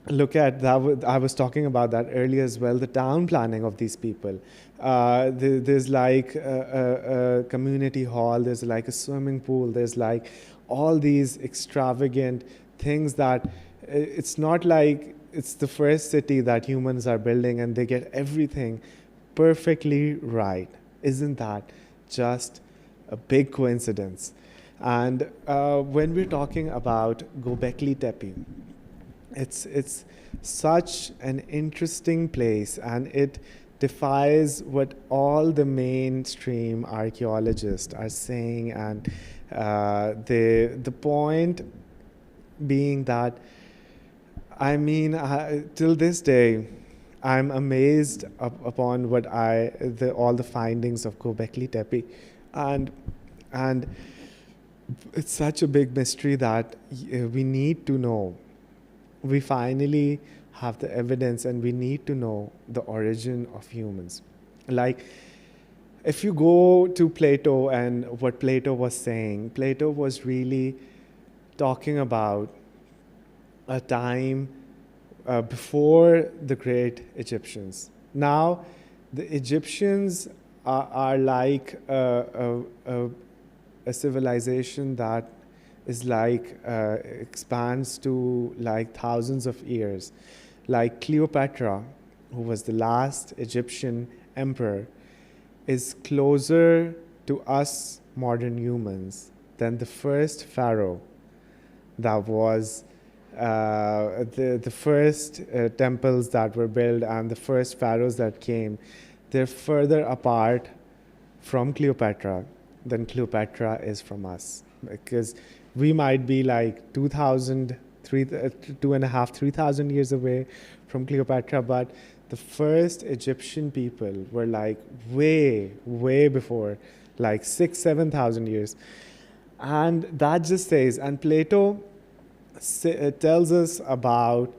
look at that, I was talking about that earlier as well, the town planning of these people. There's like a community hall, there's like a swimming pool, there's like all these extravagant things that it's not like it's the first city that humans are building and they get everything perfectly right. Isn't that just a big coincidence? And when we're talking about Göbekli Tepe, it's such an interesting place, and it defies what all the mainstream archaeologists are saying. And the point being that, I mean, till this day, I'm amazed upon what all the findings of Göbekli Tepe, and it's such a big mystery that we need to know. We finally have the evidence, and we need to know the origin of humans. Like, if you go to Plato and what Plato was saying, Plato was really talking about a time before the great Egyptians. Now, the Egyptians are like a civilization that is like expands to like thousands of years. Like Cleopatra, who was the last Egyptian emperor, is closer to us modern humans than the first pharaoh that was the first temples that were built and the first pharaohs that came. They're further apart from Cleopatra than Cleopatra is from us, because we might be like 2,500, 3,000 years away from Cleopatra, but the first Egyptian people were like way before, like 6,000, 7,000 years. And that just says, and Plato tells us about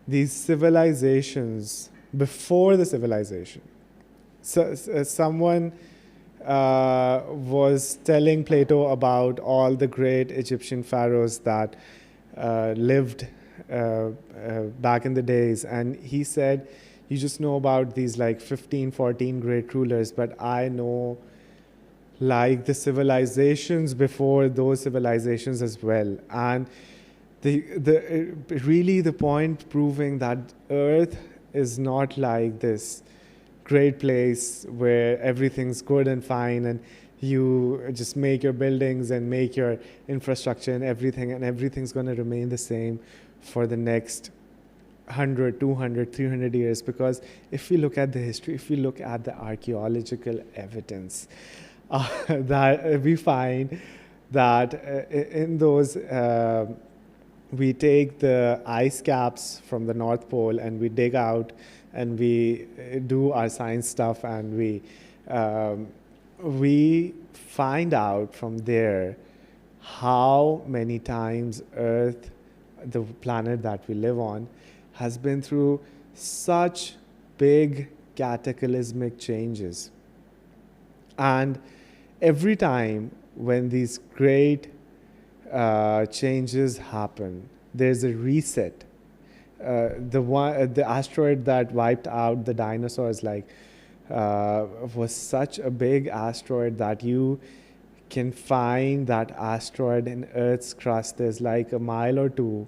these civilizations before the civilization. So someone was telling Plato about all the great Egyptian pharaohs that lived back in the days, and he said, you just know about these like 15, 14 great rulers, but I know like the civilizations before those civilizations as well. And really the point proving that Earth is not like this great place where everything's good and fine and you just make your buildings and make your infrastructure and everything's going to remain the same for the next 100, 200, 300 years. Because if we look at the history, if we look at the archaeological evidence, that we find that in those, we take the ice caps from the North Pole and we dig out and we do our science stuff, and we find out from there how many times Earth, the planet that we live on, has been through such big cataclysmic changes. And every time when these great changes happen, there's a reset. The asteroid that wiped out the dinosaurs was such a big asteroid that you can find that asteroid in Earth's crust. There's like a mile or two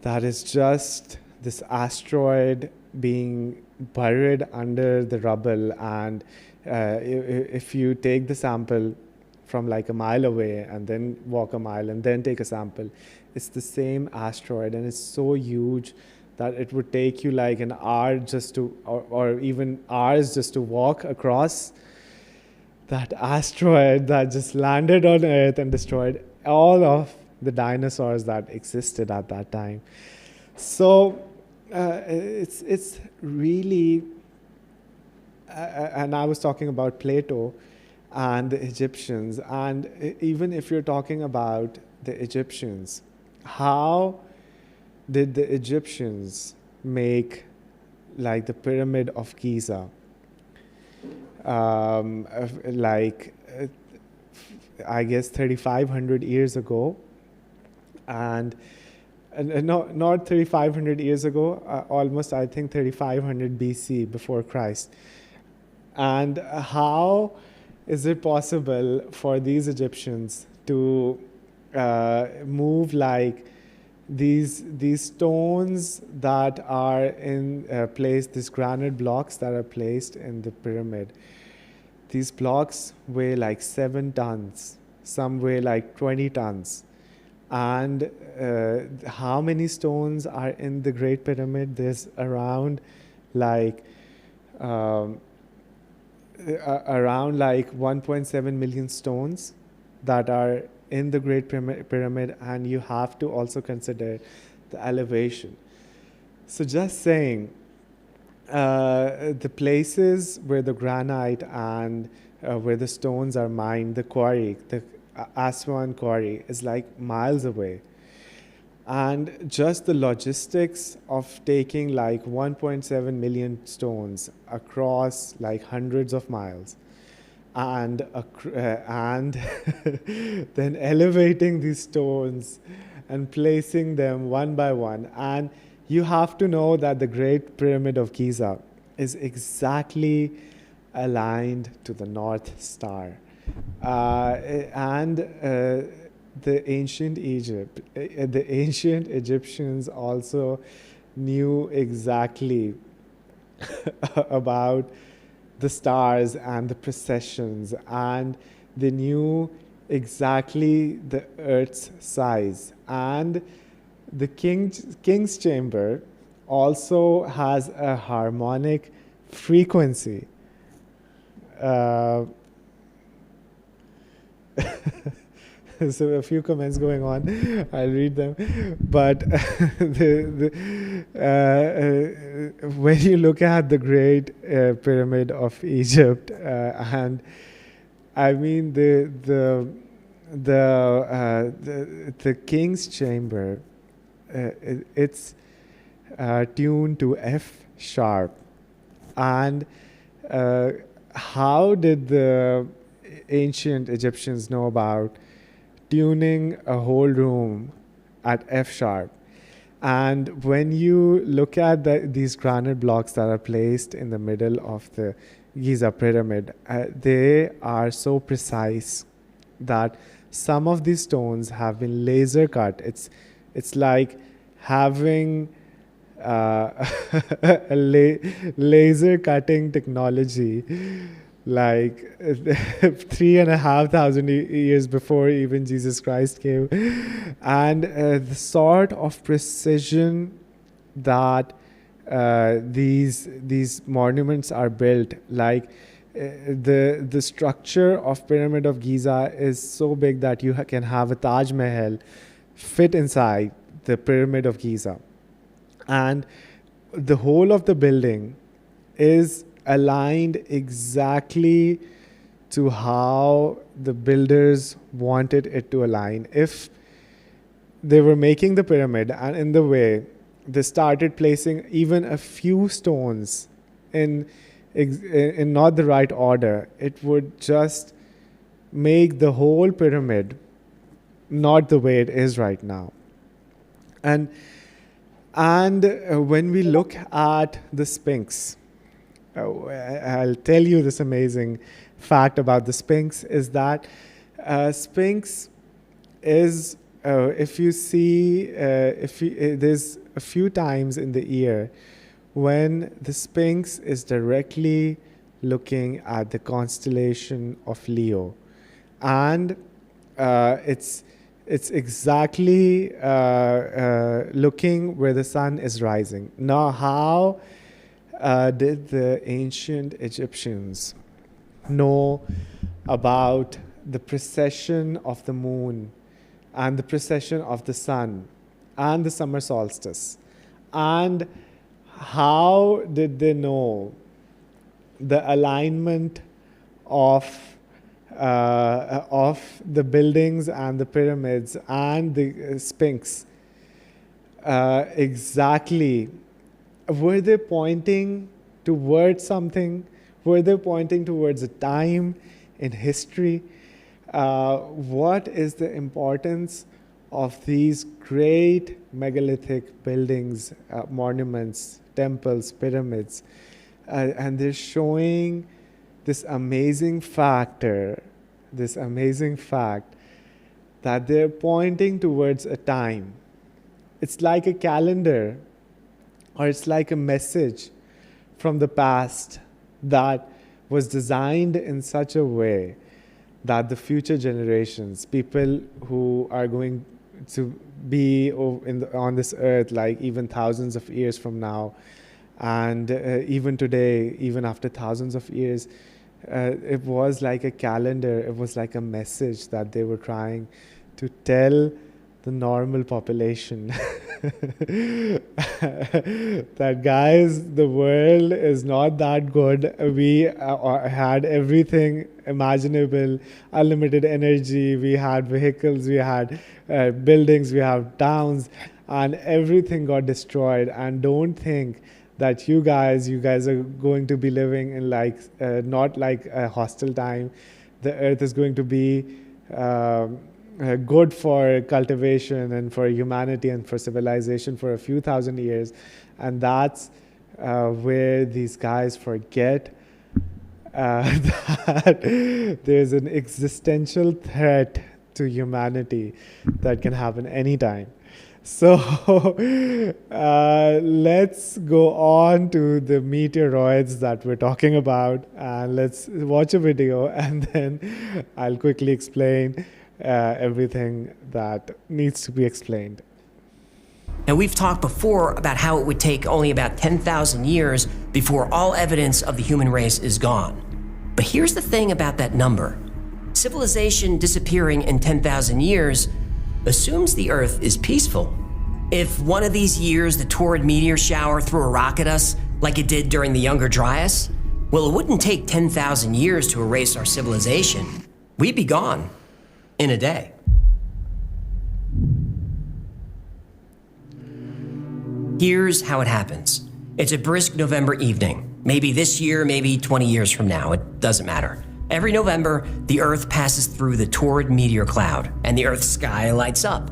that is just this asteroid being buried under the rubble. And if you take the sample from like a mile away and then walk a mile and then take a sample, it's the same asteroid, and it's so huge that it would take you like an hour just to, or even hours just to walk across that asteroid that just landed on Earth and destroyed all of the dinosaurs that existed at that time. So it's really, and I was talking about Plato, and the Egyptians. And even if you're talking about the Egyptians, how did the Egyptians make like the Pyramid of Giza? I guess 3,500 years ago, and not 3,500 years ago, almost I think 3,500 BC, before Christ. And how is it possible for these Egyptians to move like these stones that are in place, these granite blocks that are placed in the pyramid? These blocks weigh like 7 tons, some weigh like 20 tons. And how many stones are in the Great Pyramid? There's around like 1.7 million stones that are in the Great Pyramid, and you have to also consider the elevation. So just saying, the places where the granite and where the stones are mined, the quarry, the Aswan quarry, is like miles away. And just the logistics of taking like 1.7 million stones across like hundreds of miles and then elevating these stones and placing them one by one. And you have to know that the Great Pyramid of Giza is exactly aligned to the North Star. The ancient Egyptians also knew exactly about the stars and the precessions, and they knew exactly the Earth's size. And the king's chamber also has a harmonic frequency. So a few comments going on. I'll read them. But when you look at the Great Pyramid of Egypt, and I mean the king's chamber, it's tuned to F sharp. And how did the ancient Egyptians know about tuning a whole room at F sharp? And when you look at these granite blocks that are placed in the middle of the Giza pyramid, they are so precise that some of these stones have been laser cut. It's like having a laser cutting technology like 3,500 years before even Jesus Christ came. And the sort of precision that these monuments are built, like the structure of Pyramid of Giza is so big that you can have a Taj Mahal fit inside the Pyramid of Giza. And the whole of the building is aligned exactly to how the builders wanted it to align. If they were making the pyramid and in the way they started placing even a few stones in not the right order, it would just make the whole pyramid not the way it is right now. And when we look at the Sphinx, I'll tell you this amazing fact about the Sphinx is that Sphinx is, if you see, there's a few times in the year when the Sphinx is directly looking at the constellation of Leo, and it's exactly looking where the sun is rising. Now, how did the ancient Egyptians know about the precession of the moon and the precession of the sun and the summer solstice? And how did they know the alignment of of the buildings and the pyramids and the Sphinx, exactly, were they pointing towards something? Were they pointing towards a time in history? What is the importance of these great megalithic buildings, monuments, temples, pyramids? And they're showing this amazing fact that they're pointing towards a time. It's like a calendar, or it's like a message from the past that was designed in such a way that the future generations, people who are going to be on this earth, like even thousands of years from now, and even today, even after thousands of years, it was like a calendar, it was like a message that they were trying to tell the normal population that, guys, the world is not that good. We had everything imaginable, unlimited energy, we had vehicles, we had buildings, we have towns, and everything got destroyed. And don't think that you guys are going to be living in not like a hostile time. The earth is going to be good for cultivation and for humanity and for civilization for a few thousand years. And that's where these guys forget that there's an existential threat to humanity that can happen anytime. So let's go on to the meteoroids that we're talking about, and let's watch a video, and then I'll quickly explain everything that needs to be explained. Now, we've talked before about how it would take only about 10,000 years before all evidence of the human race is gone. But here's the thing about that number. Civilization disappearing in 10,000 years assumes the Earth is peaceful. If one of these years the Taurid meteor shower threw a rock at us, like it did during the Younger Dryas, well, it wouldn't take 10,000 years to erase our civilization. We'd be gone in a day. Here's how it happens. It's a brisk November evening. Maybe this year, maybe 20 years from now, it doesn't matter. Every November, the Earth passes through the Taurid meteor cloud, and the Earth's sky lights up.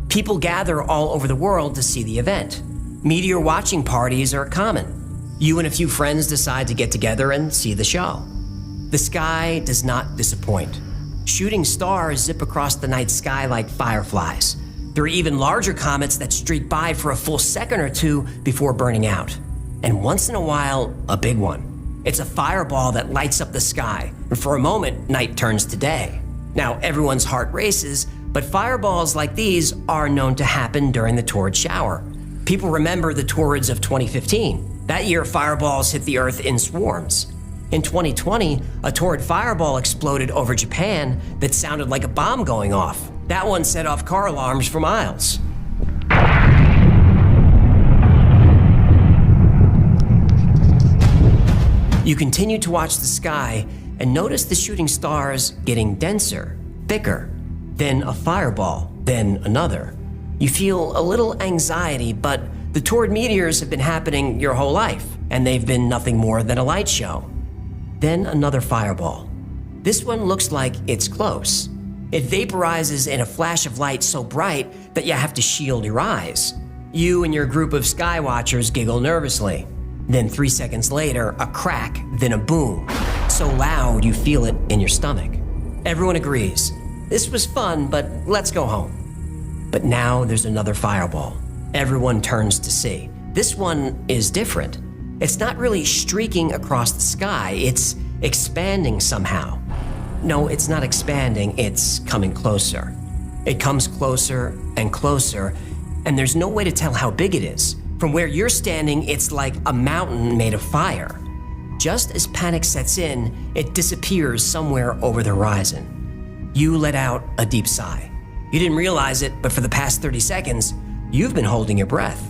People gather all over the world to see the event. Meteor watching parties are common. You and a few friends decide to get together and see the show. The sky does not disappoint. Shooting stars zip across the night sky like fireflies. There are even larger comets that streak by for a full second or two before burning out. And once in a while, a big one. It's a fireball that lights up the sky, and for a moment, night turns to day. Now, everyone's heart races, but fireballs like these are known to happen during the Taurid shower. People remember the Taurids of 2015. That year, fireballs hit the Earth in swarms. In 2020, a Taurid fireball exploded over Japan that sounded like a bomb going off. That one set off car alarms for miles. You continue to watch the sky and notice the shooting stars getting denser, thicker, then a fireball, then another. You feel a little anxiety, but the Taurid meteors have been happening your whole life, and they've been nothing more than a light show. Then another fireball. This one looks like it's close. It vaporizes in a flash of light so bright that you have to shield your eyes. You and your group of sky watchers giggle nervously. Then 3 seconds later, a crack, then a boom. So loud you feel it in your stomach. Everyone agrees. This was fun, but let's go home. But now there's another fireball. Everyone turns to see. This one is different. It's not really streaking across the sky, it's expanding somehow. No, it's not expanding, it's coming closer. It comes closer and closer, and there's no way to tell how big it is. From where you're standing, it's like a mountain made of fire. Just as panic sets in, it disappears somewhere over the horizon. You let out a deep sigh. You didn't realize it, but for the past 30 seconds, you've been holding your breath.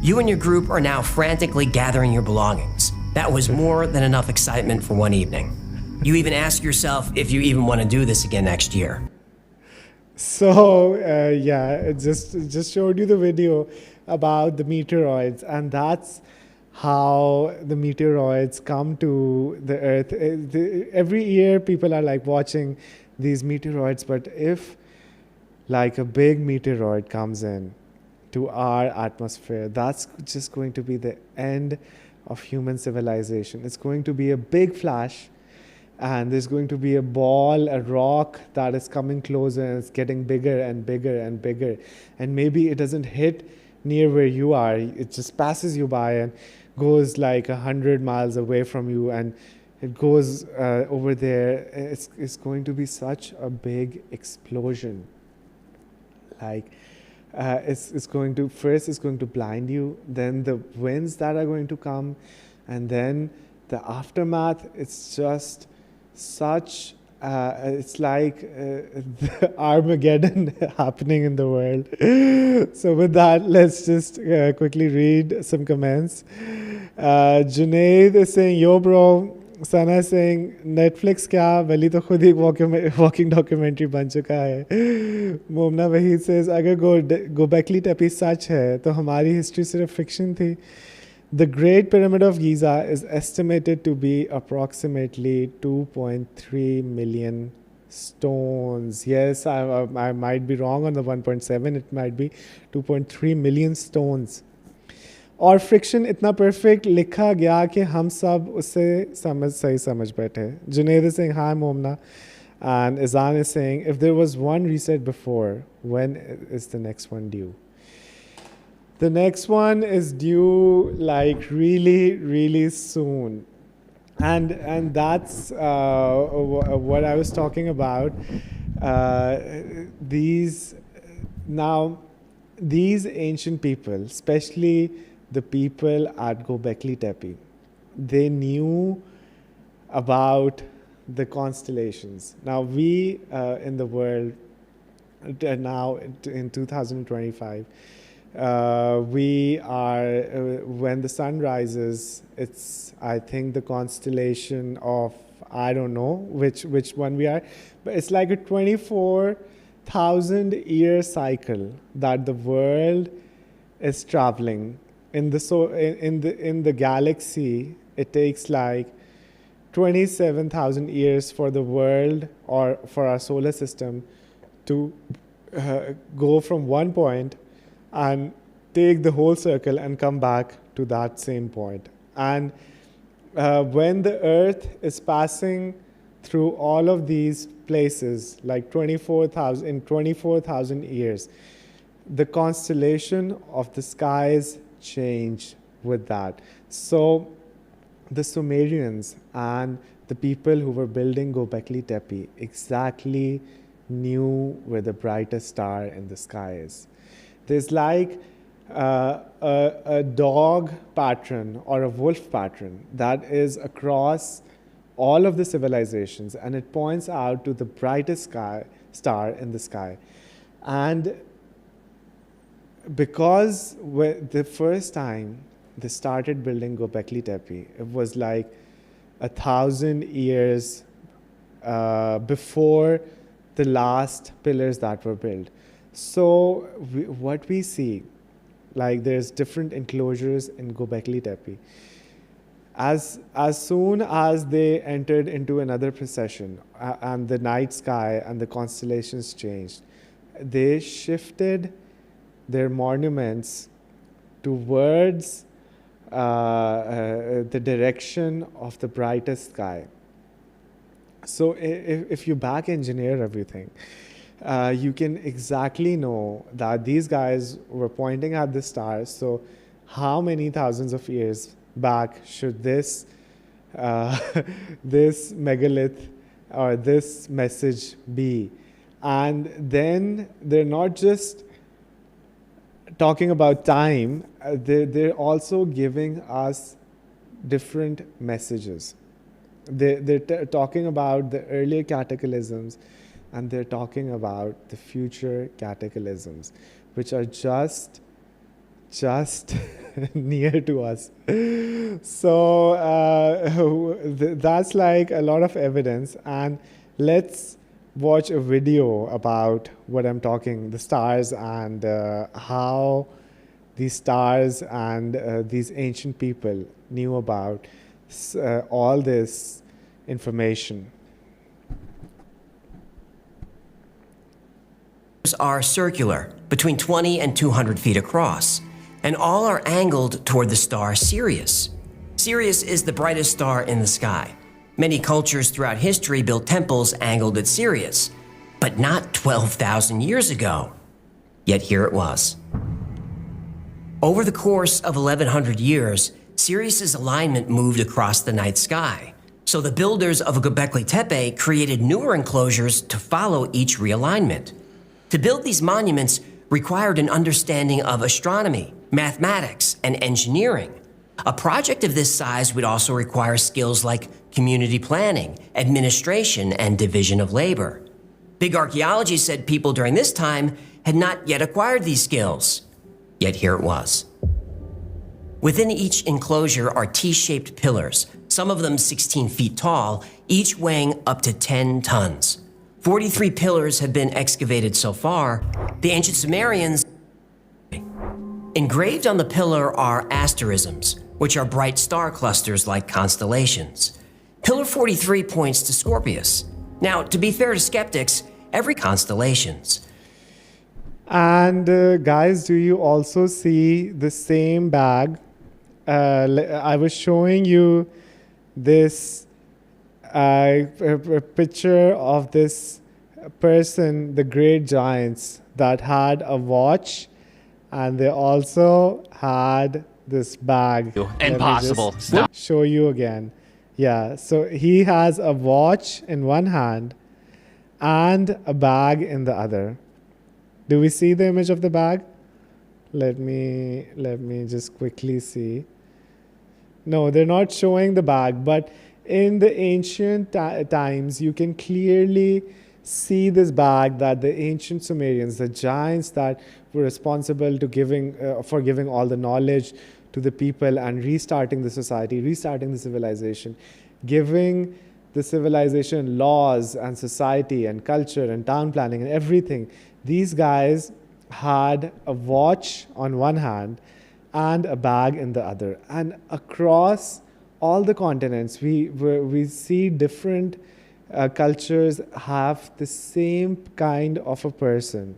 You and your group are now frantically gathering your belongings. That was more than enough excitement for one evening. You even ask yourself if you even want to do this again next year. So yeah, it just showed you the video about the meteoroids, and that's how the meteoroids come to the Earth. Every year, people are like watching these meteoroids, but if like a big meteoroid comes in to our atmosphere, that's just going to be the end of human civilization. It's going to be a big flash, and there's going to be a ball, a rock that is coming closer, and it's getting bigger and bigger and bigger. And maybe it doesn't hit near where you are. It just passes you by and goes like 100 miles away from you, and it goes over there. It's going to be such a big explosion. Like, it's going to, first it's going to blind you, then the winds that are going to come, and then the aftermath. It's just such, it's like the Armageddon happening in the world. So with that, let's just quickly read some comments. Junaid is saying, yo bro. Sana is saying, Netflix kya? Wali to khud hi walking documentary ban chuka hai. Momna Wahid says, agar Göbekli Tepe sach hai, to hamari history sirf fiction thi. The Great Pyramid of Giza is estimated to be approximately 2.3 million stones. Yes, I might be wrong on the 1.7. It might be 2.3 million stones. और friction इतना perfect लिखा गया कि हम सब उसे सही समझ बैठे. Junaid is saying, hi Momna. And Izan is saying, if there was one reset before, when is the next one due? The next one is due like really, really soon. And that's what I was talking about. These ancient people, especially the people at Göbekli Tepe, they knew about the constellations. Now we in the world now in 2025, we are when the sun rises, it's I think the constellation of, I don't know which one we are, but it's like a 24,000 year cycle that the world is traveling. In the galaxy, it takes like 27,000 years for the world or for our solar system to go from one point and take the whole circle and come back to that same point. And when the Earth is passing through all of these places, like 24,000 years, the constellation of the skies change with that. So the Sumerians and the people who were building Göbekli Tepe exactly knew where the brightest star in the sky is. There's like a dog pattern or a wolf pattern that is across all of the civilizations, and it points out to the brightest star in the sky. And because the first time they started building Göbekli Tepe, it was like 1,000 years before the last pillars that were built. So what we see, like there's different enclosures in Göbekli Tepe. As soon as they entered into another procession and the night sky and the constellations changed, they shifted their monuments towards the direction of the brightest sky. So if you back engineer everything, you can exactly know that these guys were pointing at the stars. So how many thousands of years back should this this megalith or this message be? And then they're not just talking about time, they're also giving us different messages. They're talking about the earlier cataclysms, and they're talking about the future cataclysms, which are just near to us. So that's like a lot of evidence. And let's watch a video about what I'm talking, the stars, and how these stars and these ancient people knew about all this information. Are circular, between 20 and 200 feet across, and all are angled toward the star Sirius. Sirius is the brightest star in the sky. Many cultures throughout history built temples angled at Sirius, but not 12,000 years ago. Yet here it was. Over the course of 1,100 years, Sirius's alignment moved across the night sky. So the builders of Göbekli Tepe created newer enclosures to follow each realignment. To build these monuments required an understanding of astronomy, mathematics, and engineering. A project of this size would also require skills like community planning, administration, and division of labor. Big archaeology said people during this time had not yet acquired these skills. Yet here it was. Within each enclosure are T-shaped pillars, some of them 16 feet tall, each weighing up to 10 tons. 43 pillars have been excavated so far. The ancient Sumerians. Engraved on the pillar are asterisms, which are bright star clusters like constellations. Pillar 43 points to Scorpius. Now, to be fair to skeptics, every constellations. And guys, do you also see the same bag? I was showing you this a picture of this person, the great giants, that had a watch, and they also had this bag. Impossible. Let me just Stop. show you again. Yeah, so he has a watch in one hand and a bag in the other. Do we see the image of the bag? Let me just quickly see. No, they're not showing the bag, but in the ancient times, you can clearly see this bag that the ancient Sumerians, the giants that were responsible to for giving all the knowledge to the people and restarting the society, restarting the civilization, giving the civilization laws and society and culture and town planning and everything. These guys had a watch on one hand and a bag in the other. And across all the continents, we see different cultures have the same kind of a person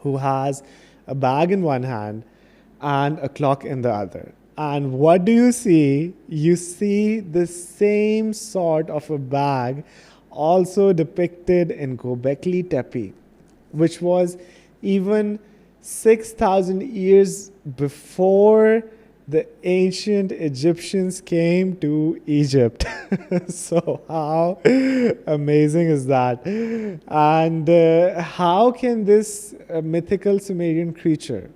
who has a bag in one hand and a clock in the other. And what do you see? You see the same sort of a bag also depicted in Göbekli Tepe, which was even 6,000 years before the ancient Egyptians came to Egypt. So how amazing is that? And how can this mythical Sumerian creature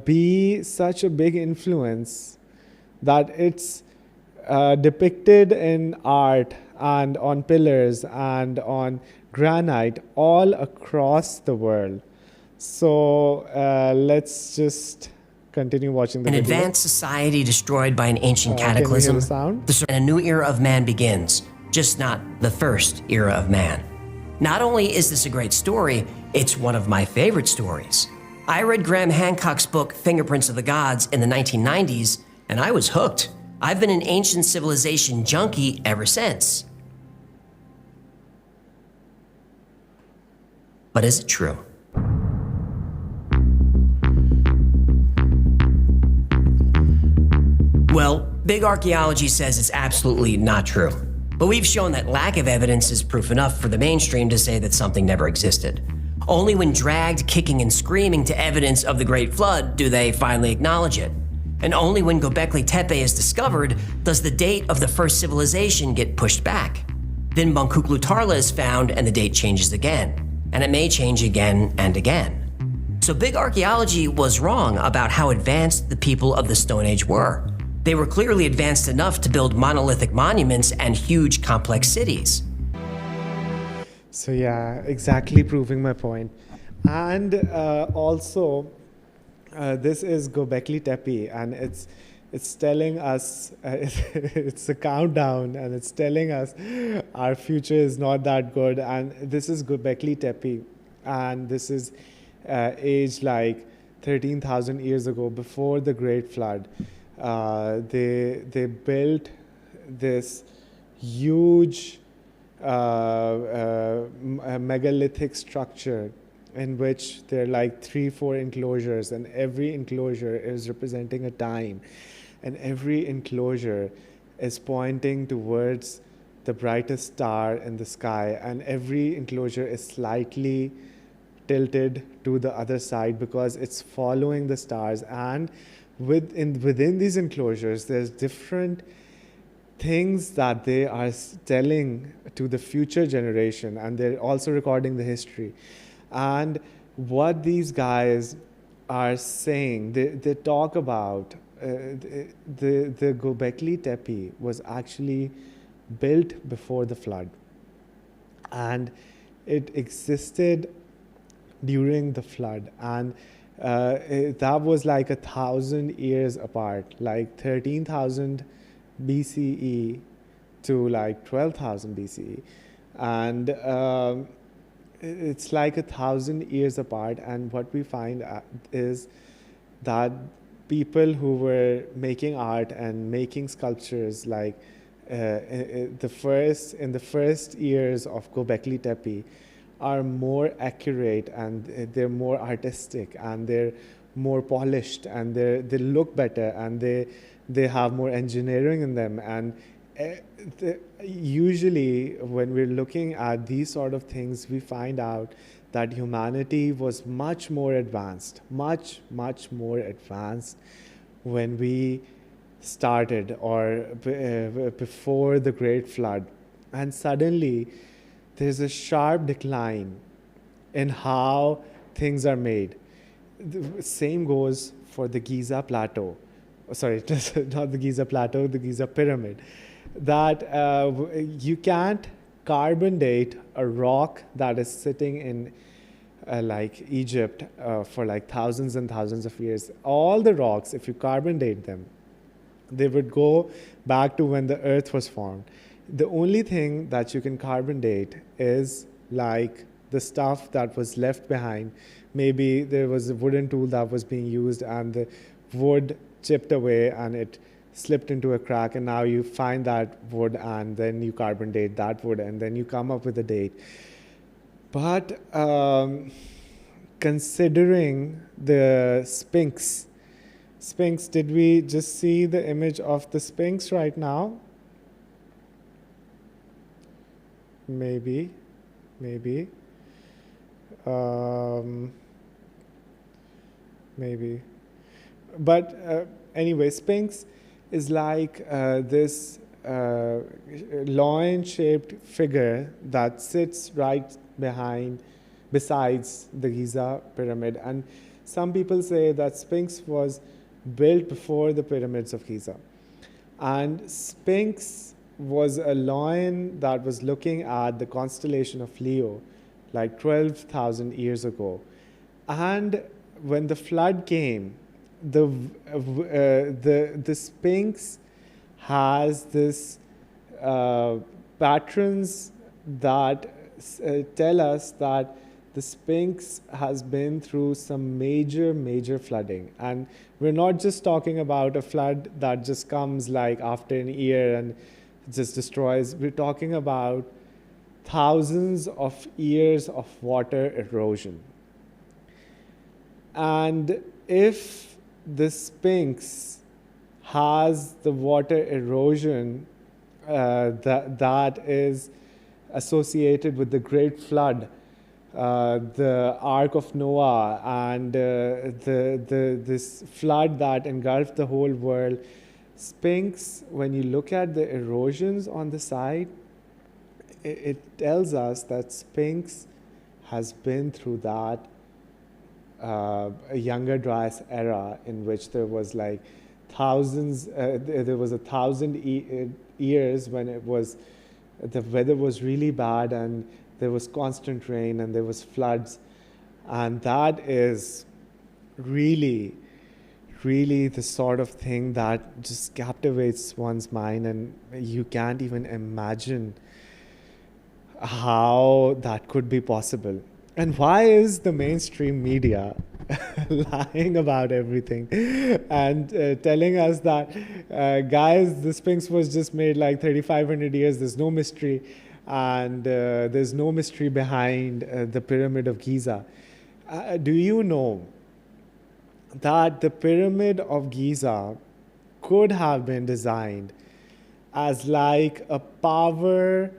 be such a big influence that it's depicted in art and on pillars and on granite all across the world? So let's just continue watching the An video. advanced society destroyed by an ancient cataclysm, Can you hear the sound? and a new era of man begins, just not the first era of man. Not only is this a great story, it's one of my favorite stories. I read Graham Hancock's book, Fingerprints of the Gods, in the 1990s, and I was hooked. I've been an ancient civilization junkie ever since. But is it true? Well, big archaeology says it's absolutely not true. But we've shown that lack of evidence is proof enough for the mainstream to say that something never existed. Only when dragged kicking and screaming to evidence of the Great Flood do they finally acknowledge it. And only when Göbekli Tepe is discovered does the date of the first civilization get pushed back. Then Göbekli Tepe is found and the date changes again. And it may change again and again. So big archaeology was wrong about how advanced the people of the Stone Age were. They were clearly advanced enough to build monolithic monuments and huge complex cities. So yeah, exactly proving my point. And also, This is Göbekli Tepe, and it's telling us it's a countdown, and it's telling us our future is not that good. And this is Göbekli Tepe, and this is aged like 13,000 years ago, before the Great Flood. They built this huge megalithic structure in which there are like 3-4 enclosures, and every enclosure is representing a time, and every enclosure is pointing towards the brightest star in the sky, and every enclosure is slightly tilted to the other side because it's following the stars. And within these enclosures, there's different things that they are telling to the future generation, and they're also recording the history. And what these guys are saying, they talk about the Göbekli Tepe was actually built before the flood, and it existed during the flood, and that was like 1,000 years apart, like 13,000 BCE to like 12,000 BCE, and it's like 1,000 years apart. And what we find is that people who were making art and making sculptures, like in the first years of Göbekli Tepe, are more accurate, and they're more artistic, and they're more polished, and they look better, and they have more engineering in them. And usually when we're looking at these sort of things, we find out that humanity was much more advanced, much more advanced when we started, or before the Great Flood. And suddenly there's a sharp decline in how things are made. The same goes for the Giza Plateau. Sorry, not the Giza Plateau, the Giza Pyramid. That you can't carbon date a rock that is sitting in like Egypt for like thousands and thousands of years. All the rocks, if you carbon date them, they would go back to when the earth was formed. The only thing that you can carbon date is like the stuff that was left behind. Maybe there was a wooden tool that was being used, and the wood chipped away and it slipped into a crack, and now you find that wood, and then you carbon date that wood, and then you come up with a date. But considering the Sphinx, did we just see the image of the Sphinx right now? Maybe. Maybe. But anyway, Sphinx is like this lion-shaped figure that sits right besides the Giza pyramid. And some people say that Sphinx was built before the pyramids of Giza. And Sphinx was a lion that was looking at the constellation of Leo like 12,000 years ago. And when the flood came, the Sphinx has this patterns that tell us that the Sphinx has been through some major flooding. And we're not just talking about a flood that just comes like after an year and just destroys. We're talking about thousands of years of water erosion. And if the Sphinx has the water erosion that is associated with the Great Flood, the Ark of Noah, and this flood that engulfed the whole world, Sphinx, when you look at the erosions on the side, it tells us that Sphinx has been through that Younger Dryas era, in which there was like thousands, there was 1,000 years when the weather was really bad, and there was constant rain, and there was floods. And that is really, really the sort of thing that just captivates one's mind, and you can't even imagine how that could be possible. And why is the mainstream media lying about everything and telling us that, guys, the Sphinx was just made like 3,500 years, there's no mystery, and there's no mystery behind the Pyramid of Giza? Do you know that the Pyramid of Giza could have been designed as like a power,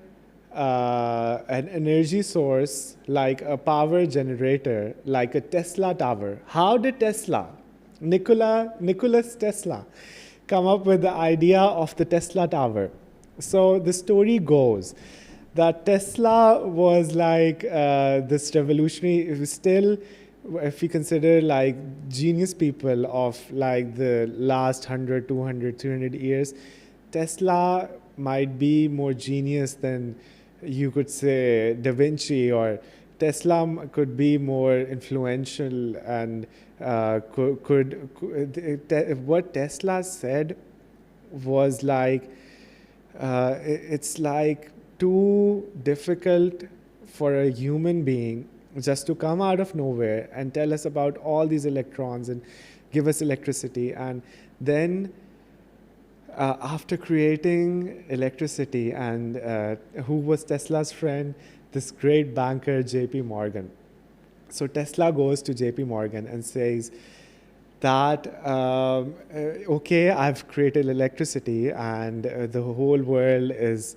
an energy source, like a power generator, like a Tesla tower? How did Nicholas Tesla, come up with the idea of the Tesla tower? So the story goes that Tesla was like this revolutionary. It was still, if we consider like genius people of like the last 100, 200, 300 years, Tesla might be more genius than, you could say, Da Vinci, or Tesla could be more influential, and what Tesla said was like, it's like too difficult for a human being just to come out of nowhere and tell us about all these electrons and give us electricity. And then after creating electricity, and who was Tesla's friend? This great banker, JP Morgan. So Tesla goes to JP Morgan and says that, okay, I've created electricity, and the whole world is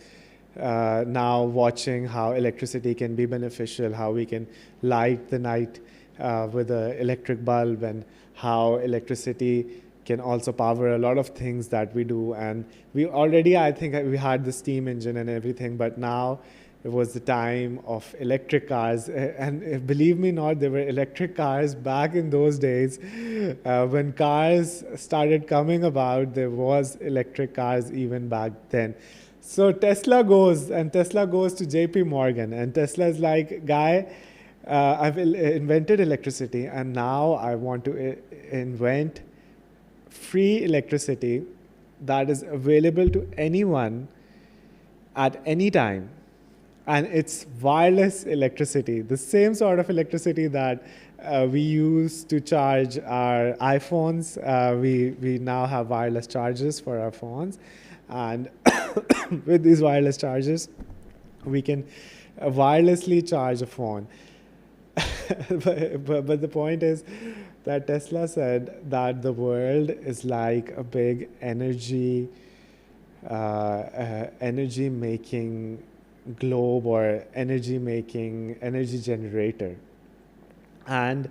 now watching how electricity can be beneficial, how we can light the night with an electric bulb, and how electricity can also power a lot of things that we do. And we already, I think we had the steam engine and everything, but now it was the time of electric cars. And believe me not, there were electric cars back in those days. When cars started coming about, there was electric cars even back then. So Tesla goes to JP Morgan, and Tesla is like, guy, I've invented electricity, and now I want to invent free electricity that is available to anyone at any time. And it's wireless electricity, the same sort of electricity that we use to charge our iPhones. We now have wireless chargers for our phones. And with these wireless chargers, we can wirelessly charge a phone. but the point is that Tesla said that the world is like a big energy making globe, or energy generator. And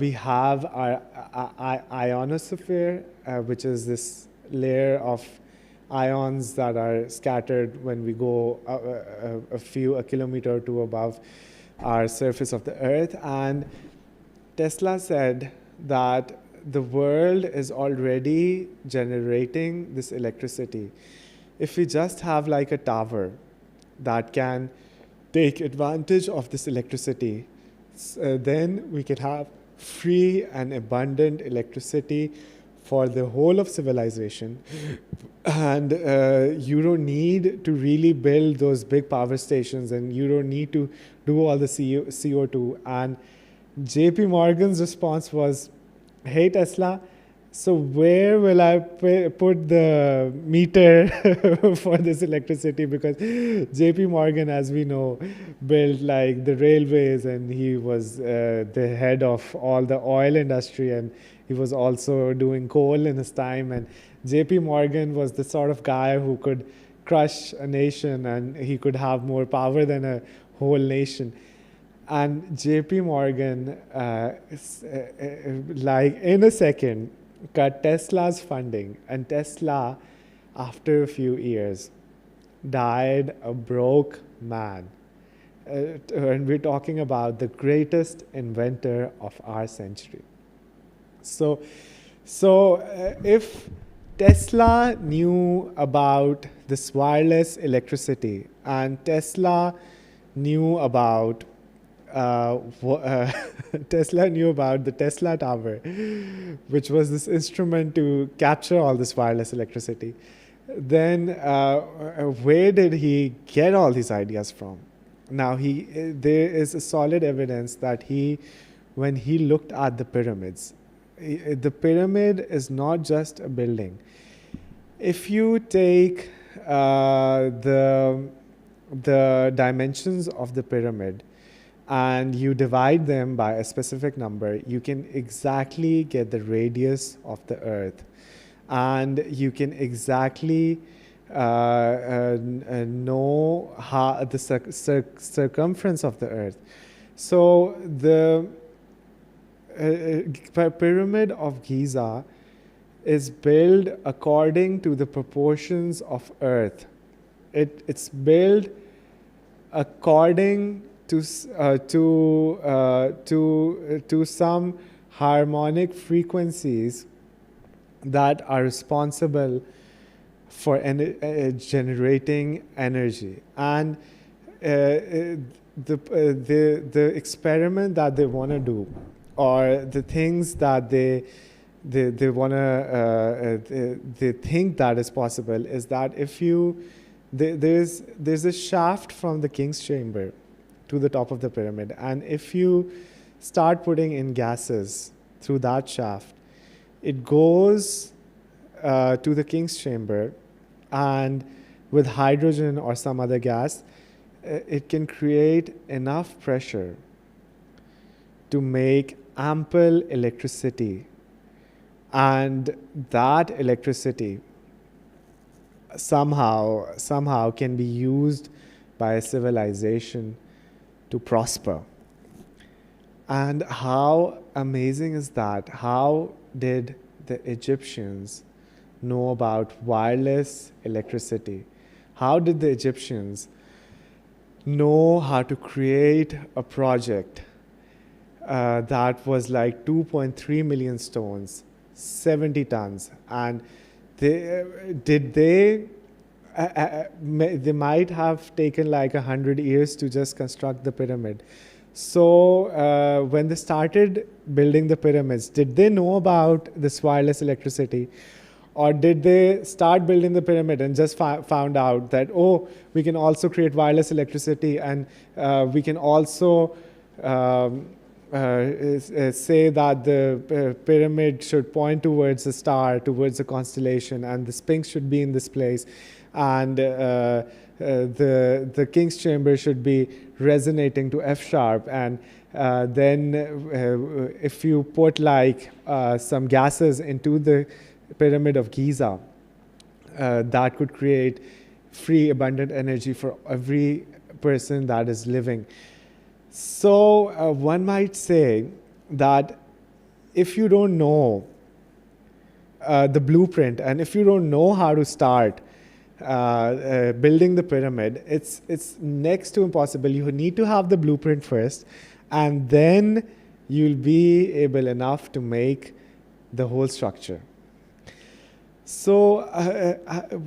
we have our ionosphere, which is this layer of ions that are scattered when we go a kilometer or two above our surface of the earth. And Tesla said that the world is already generating this electricity. If we just have like a tower that can take advantage of this electricity, then we can have free and abundant electricity for the whole of civilization. And you don't need to really build those big power stations, and you don't need to do all the CO2. And JP Morgan's response was, hey, Tesla, so where will I put the meter for this electricity? Because JP Morgan, as we know, built like the railways, and he was the head of all the oil industry, and he was also doing coal in his time. And JP Morgan was the sort of guy who could crush a nation, and he could have more power than a whole nation. And JP Morgan, like in a second, cut Tesla's funding, and Tesla, after a few years, died a broke man. And we're talking about the greatest inventor of our century. So if Tesla knew about this wireless electricity, and Tesla knew about Tesla knew about the Tesla Tower, which was this instrument to capture all this wireless electricity. Then where did he get all these ideas from? Now, there is a solid evidence that when he looked at the pyramids, the pyramid is not just a building. If you take the dimensions of the pyramid and you divide them by a specific number, you can exactly get the radius of the earth, and you can exactly know how the circumference of the earth. So the pyramid of Giza is built according to the proportions of earth. It's built according to some harmonic frequencies that are responsible for generating energy. And the experiment that they want to do, or the things that they think that is possible, is that if there's a shaft from the king's chamber to the top of the pyramid, and if you start putting in gases through that shaft, it goes to the king's chamber, and with hydrogen or some other gas, it can create enough pressure to make ample electricity. And that electricity somehow can be used by a civilization to prosper. And how amazing is that? How did the Egyptians know about wireless electricity? How did the Egyptians know how to create a project that was like 2.3 million stones, 70 tons? And they might have taken like 100 years to just construct the pyramid. So when they started building the pyramids, did they know about this wireless electricity? Or did they start building the pyramid and just found out that, oh, we can also create wireless electricity, and we can also say that the pyramid should point towards a star, towards a constellation, and the Sphinx should be in this place, and the king's chamber should be resonating to F sharp, and then if you put like some gases into the pyramid of Giza, that could create free, abundant energy for every person that is living. So one might say that if you don't know the blueprint, and if you don't know how to start building the pyramid, it's next to impossible. You need to have the blueprint first, and then you'll be able enough to make the whole structure. So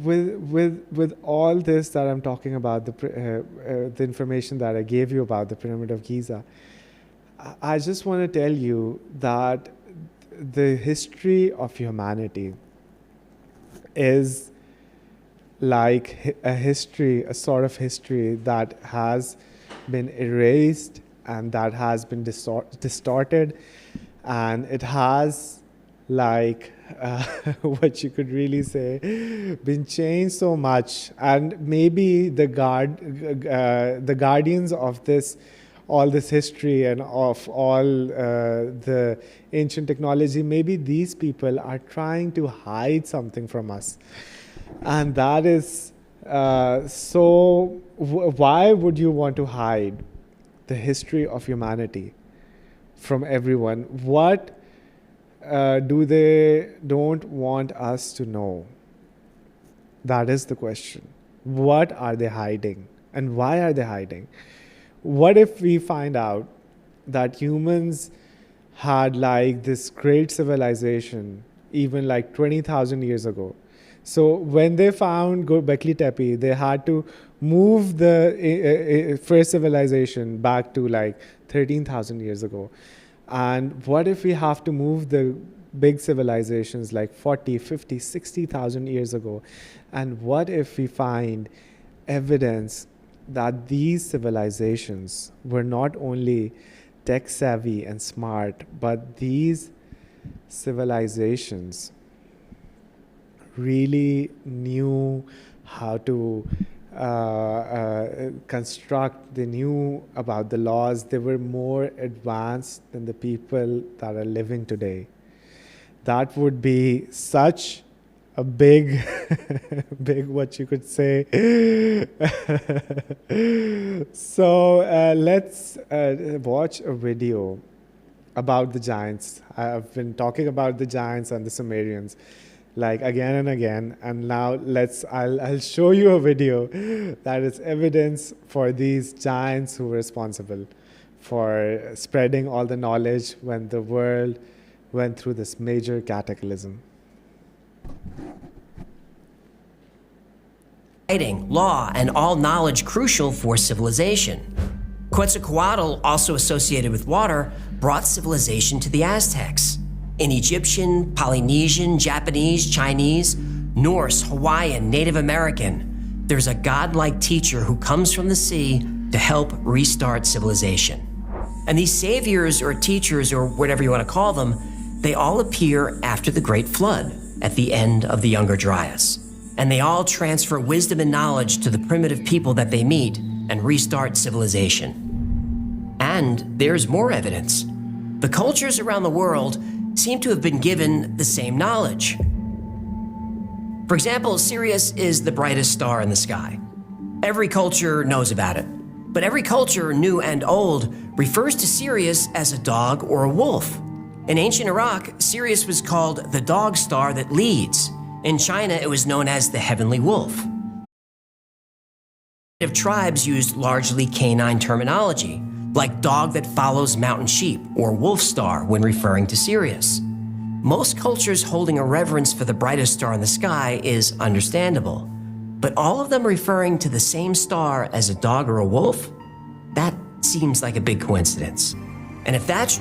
with all this that I'm talking about, the information that I gave you about the Pyramid of Giza, I just want to tell you that the history of humanity is like a sort of history that has been erased and that has been distorted, and it has, like what you could really say, been changed so much. And maybe the guardians of all this history and of all the ancient technology, maybe these people are trying to hide something from us. And that is so why would you want to hide the history of humanity from everyone? What do they don't want us to know? That is the question. What are they hiding? And why are they hiding? What if we find out that humans had like this great civilization even like 20,000 years ago? So when they found Göbekli Tepe, they had to move the first civilization back to like 13,000 years ago. And what if we have to move the big civilizations like 40, 50, 60,000 years ago? And what if we find evidence that these civilizations were not only tech savvy and smart, but these civilizations really knew how to construct, they knew about the laws, they were more advanced than the people that are living today. That would be such a big, big, what you could say. So let's watch a video about the giants. I've been talking about the giants and the Sumerians like again and again, and now I'll show you a video that is evidence for these giants who were responsible for spreading all the knowledge when the world went through this major cataclysm. Writing, law, and all knowledge crucial for civilization. Quetzalcoatl, also associated with water, brought civilization to the Aztecs. In Egyptian, Polynesian, Japanese, Chinese, Norse, Hawaiian, Native American, there's a godlike teacher who comes from the sea to help restart civilization. And these saviors or teachers or whatever you want to call them, they all appear after the Great Flood at the end of the Younger Dryas. And they all transfer wisdom and knowledge to the primitive people that they meet and restart civilization. And there's more evidence. The cultures around the world seem to have been given the same knowledge. For example, Sirius is the brightest star in the sky. Every culture knows about it, but every culture, new and old, refers to Sirius as a dog or a wolf. In ancient Iraq, Sirius was called the dog star that leads. In China, it was known as the heavenly wolf. Native tribes used largely canine terminology, like dog that follows mountain sheep or wolf star when referring to Sirius. Most cultures holding a reverence for the brightest star in the sky is understandable, but all of them referring to the same star as a dog or a wolf? That seems like a big coincidence. And if that's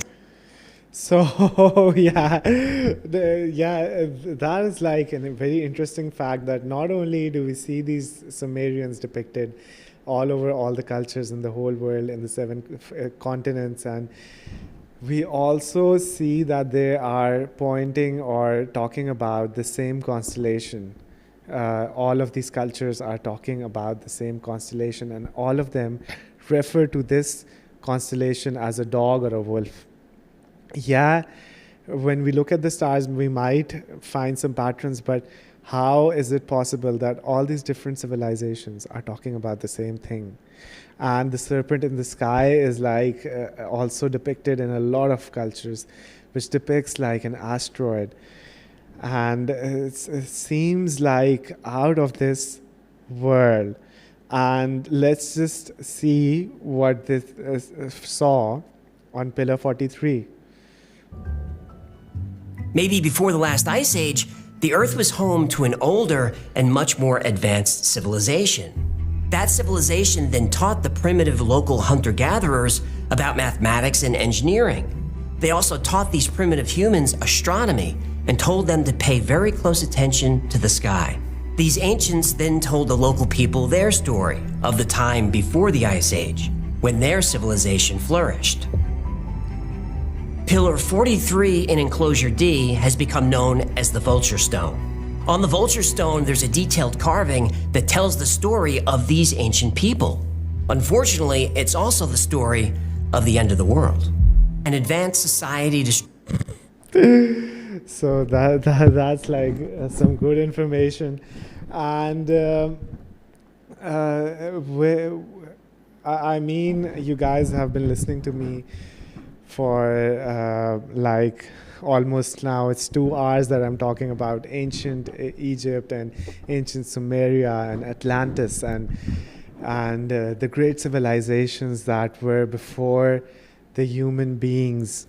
So yeah, that is like a very interesting fact that not only do we see these Sumerians depicted all over all the cultures in the whole world, in the 7 continents, and we also see that they are pointing or talking about the same constellation. All of these cultures are talking about the same constellation, and all of them refer to this constellation as a dog or a wolf. Yeah, when we look at the stars, we might find some patterns, but how is it possible that all these different civilizations are talking about the same thing? And the serpent in the sky is like also depicted in a lot of cultures, which depicts like an asteroid. And it seems like out of this world. And let's just see what this saw on Pillar 43. Maybe before the last ice age, the Earth was home to an older and much more advanced civilization. That civilization then taught the primitive local hunter-gatherers about mathematics and engineering. They also taught these primitive humans astronomy and told them to pay very close attention to the sky. These ancients then told the local people their story of the time before the Ice Age, when their civilization flourished. Pillar 43 in Enclosure D has become known as the Vulture Stone. On the Vulture Stone, there's a detailed carving that tells the story of these ancient people. Unfortunately, it's also the story of the end of the world. An advanced society So that's like some good information. And I mean, you guys have been listening to me for like almost now it's 2 hours that I'm talking about ancient Egypt and ancient Sumeria and Atlantis and the great civilizations that were before the human beings.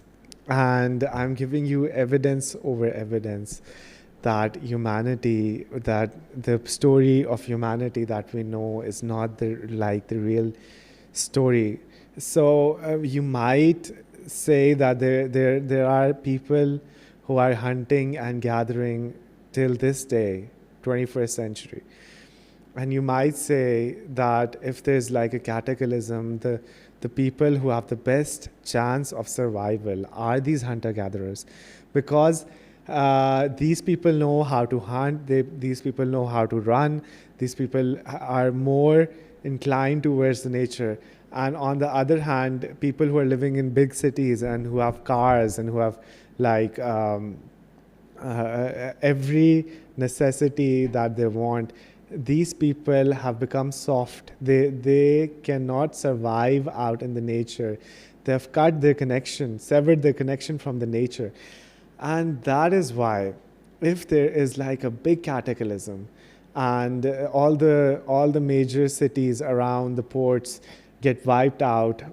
And I'm giving you evidence over evidence that humanity, that the story of humanity that we know is not the real story. So you might say that there are people who are hunting and gathering till this day, 21st century. And you might say that if there's like a cataclysm, the people who have the best chance of survival are these hunter-gatherers, because these people know how to hunt, these people know how to run, these people are more inclined towards the nature. And on the other hand, people who are living in big cities and who have cars and who have like every necessity that they want, these people have become soft. They cannot survive out in the nature. They have cut their connection, severed their connection from the nature. And that is why, if there is like a big cataclysm and all the major cities around the ports get wiped out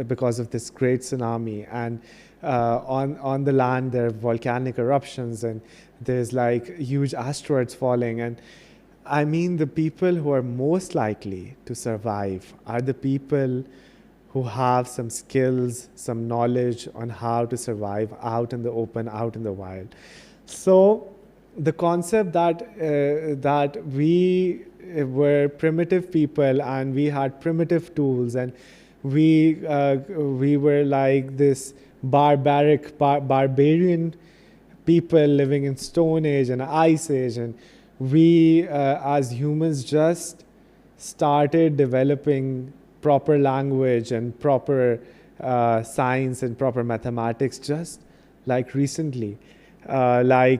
because of this great tsunami, and on the land there are volcanic eruptions and there's like huge asteroids falling, and I mean, the people who are most likely to survive are the people who have some skills, some knowledge on how to survive out in the open, out in the wild. So the concept that we were primitive people and we had primitive tools and we were like this barbarian people living in Stone Age and Ice Age, and we as humans just started developing proper language and proper science and proper mathematics just like recently. Even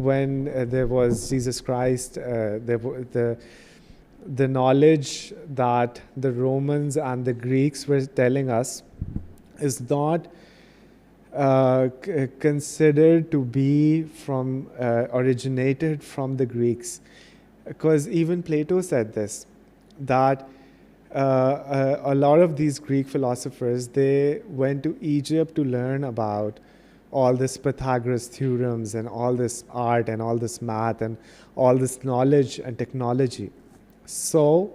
when there was Jesus Christ, the knowledge that the Romans and the Greeks were telling us is not considered to be from originated from the Greeks, because even Plato said this, that a lot of these Greek philosophers, they went to Egypt to learn about all this Pythagoras theorems and all this art and all this math and all this knowledge and technology. So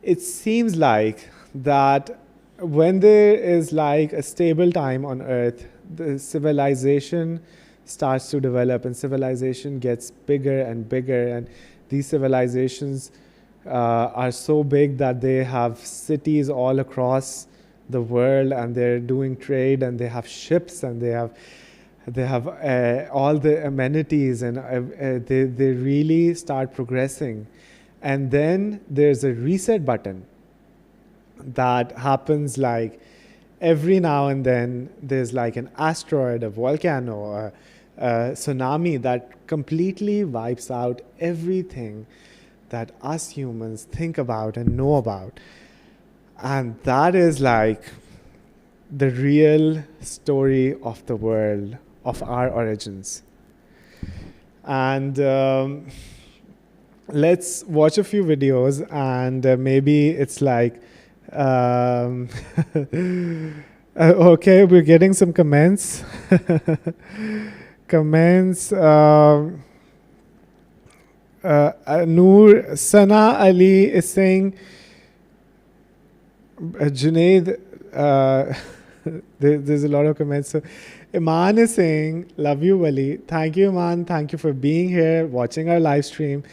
it seems like that when there is like a stable time on Earth, the civilization starts to develop and civilization gets bigger and bigger, and these civilizations are so big that they have cities all across the world and they're doing trade and they have ships and they have all the amenities, and they really start progressing. And then there's a reset button that happens like every now and then. There's like an asteroid, a volcano, a tsunami that completely wipes out everything that us humans think about and know about. And that is like the real story of the world, of our origins. And let's watch a few videos, and maybe it's like okay, we're getting some comments. Noor Sana Ali is saying, Junaid, there's a lot of comments. So Iman is saying, love you, Wali. Thank you, Iman. Thank you for being here, watching our live stream.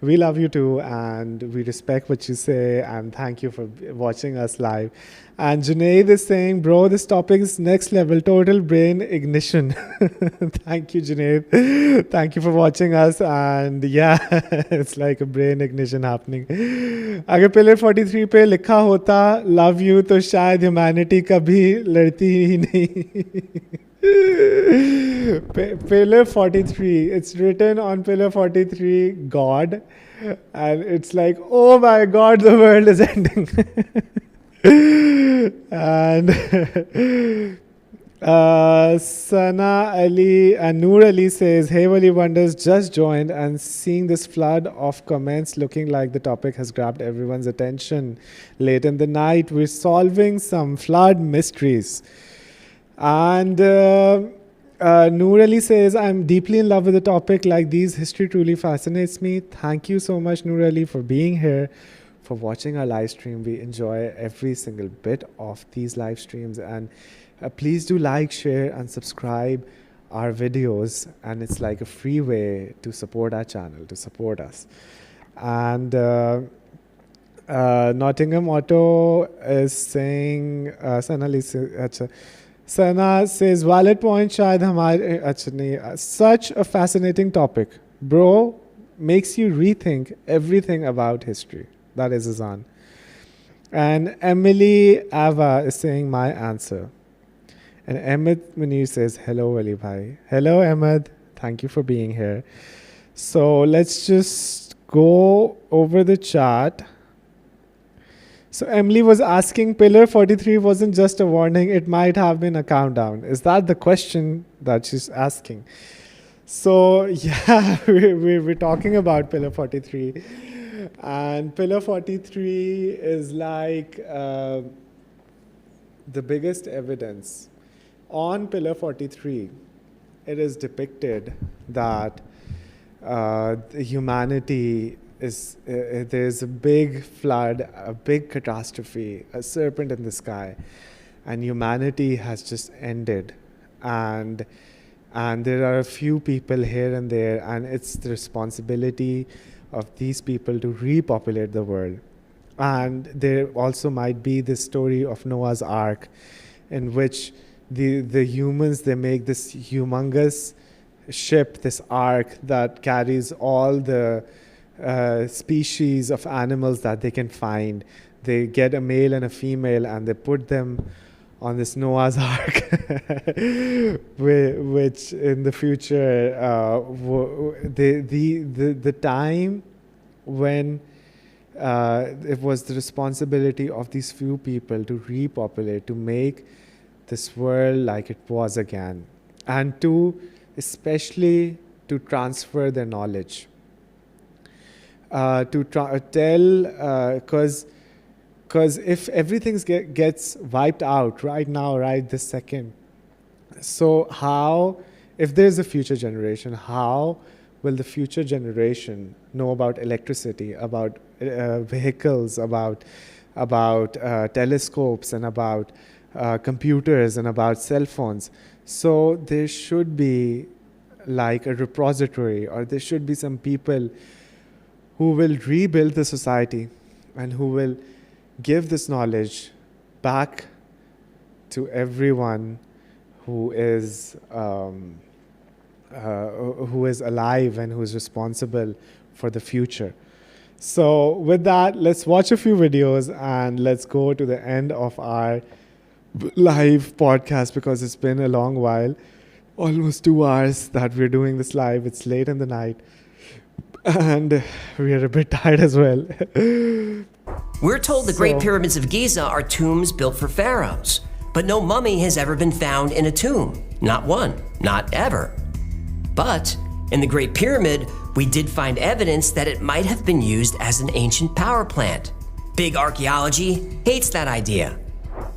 We love you too, and we respect what you say, and thank you for watching us live. And Junaid is saying, bro, this topic is next level, total brain ignition. Thank you, Junaid. Thank you for watching us, and yeah, it's like a brain ignition happening. अगर pillar 43 पे लिखा होता love you, तो शायद humanity कभी लड़ती ही नहीं. Pillar 43, it's written on Pillar 43, God, and it's like, oh my God, the world is ending. And Sana Ali and Noor Ali says, hey Wali Wonders, just joined and seeing this flood of comments looking like the topic has grabbed everyone's attention. Late in the night, we're solving some flood mysteries. And Noor Ali says, I'm deeply in love with a topic like these. History truly fascinates me. Thank you so much, Noor Ali, for being here, for watching our live stream. We enjoy every single bit of these live streams. And please do like, share, and subscribe our videos. And it's like a free way to support our channel, to support us. And Nottingham Auto is saying, Sana says, valid point, shayad hamare, acha nahi, such a fascinating topic. Bro, makes you rethink everything about history. That is Azan. And Emily Ava is saying my answer. And Ahmed Munir says, hello, Ali Bhai. Hello, Ahmed. Thank you for being here. So let's just go over the chat. So Emily was asking, Pillar 43 wasn't just a warning, it might have been a countdown. Is that the question that she's asking? So yeah, we're talking about Pillar 43. And Pillar 43 is like the biggest evidence. On Pillar 43, it is depicted that humanity there's a big flood, a big catastrophe, a serpent in the sky, and humanity has just ended. And there are a few people here and there, and it's the responsibility of these people to repopulate the world. And there also might be this story of Noah's Ark, in which the humans, they make this humongous ship, this ark that carries all the species of animals that they can find. They get a male and a female and they put them on this Noah's Ark, which in the future, the time when it was the responsibility of these few people to repopulate, to make this world like it was again, and especially to transfer their knowledge. Because if everything gets wiped out right now, right this second, so how, if there's a future generation, how will the future generation know about electricity, about vehicles, about telescopes, and about computers, and about cell phones? So there should be like a repository, or there should be some people who will rebuild the society and who will give this knowledge back to everyone who is alive and who is responsible for the future. So with that, let's watch a few videos and let's go to the end of our live podcast, because it's been a long while, almost 2 hours that we're doing this live. It's late in the night. And we are a bit tired as well. We're told the Great Pyramids of Giza are tombs built for pharaohs, but no mummy has ever been found in a tomb. Not one, not ever. But in the Great Pyramid, we did find evidence that it might have been used as an ancient power plant. Big archaeology hates that idea.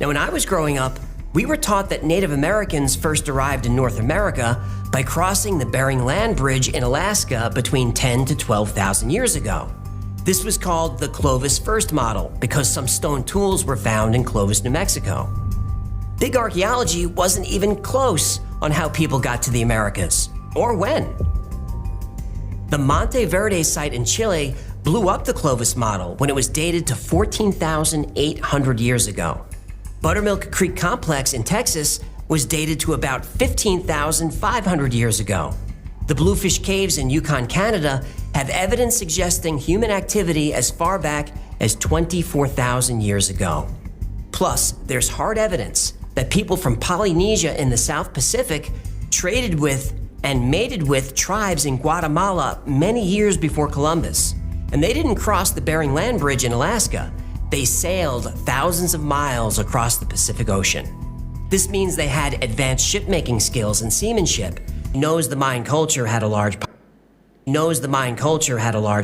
Now, when I was growing up, we were taught that Native Americans first arrived in North America by crossing the Bering Land Bridge in Alaska between 10 to 12,000 years ago. This was called the Clovis First model because some stone tools were found in Clovis, New Mexico. Big archaeology wasn't even close on how people got to the Americas, or when. The Monte Verde site in Chile blew up the Clovis model when it was dated to 14,800 years ago. Buttermilk Creek Complex in Texas was dated to about 15,500 years ago. The Bluefish Caves in Yukon, Canada have evidence suggesting human activity as far back as 24,000 years ago. Plus, there's hard evidence that people from Polynesia in the South Pacific traded with and mated with tribes in Guatemala many years before Columbus. And they didn't cross the Bering Land Bridge in Alaska. They sailed thousands of miles across the Pacific Ocean. This means they had advanced shipmaking skills and seamanship. Knows the Mayan culture had a large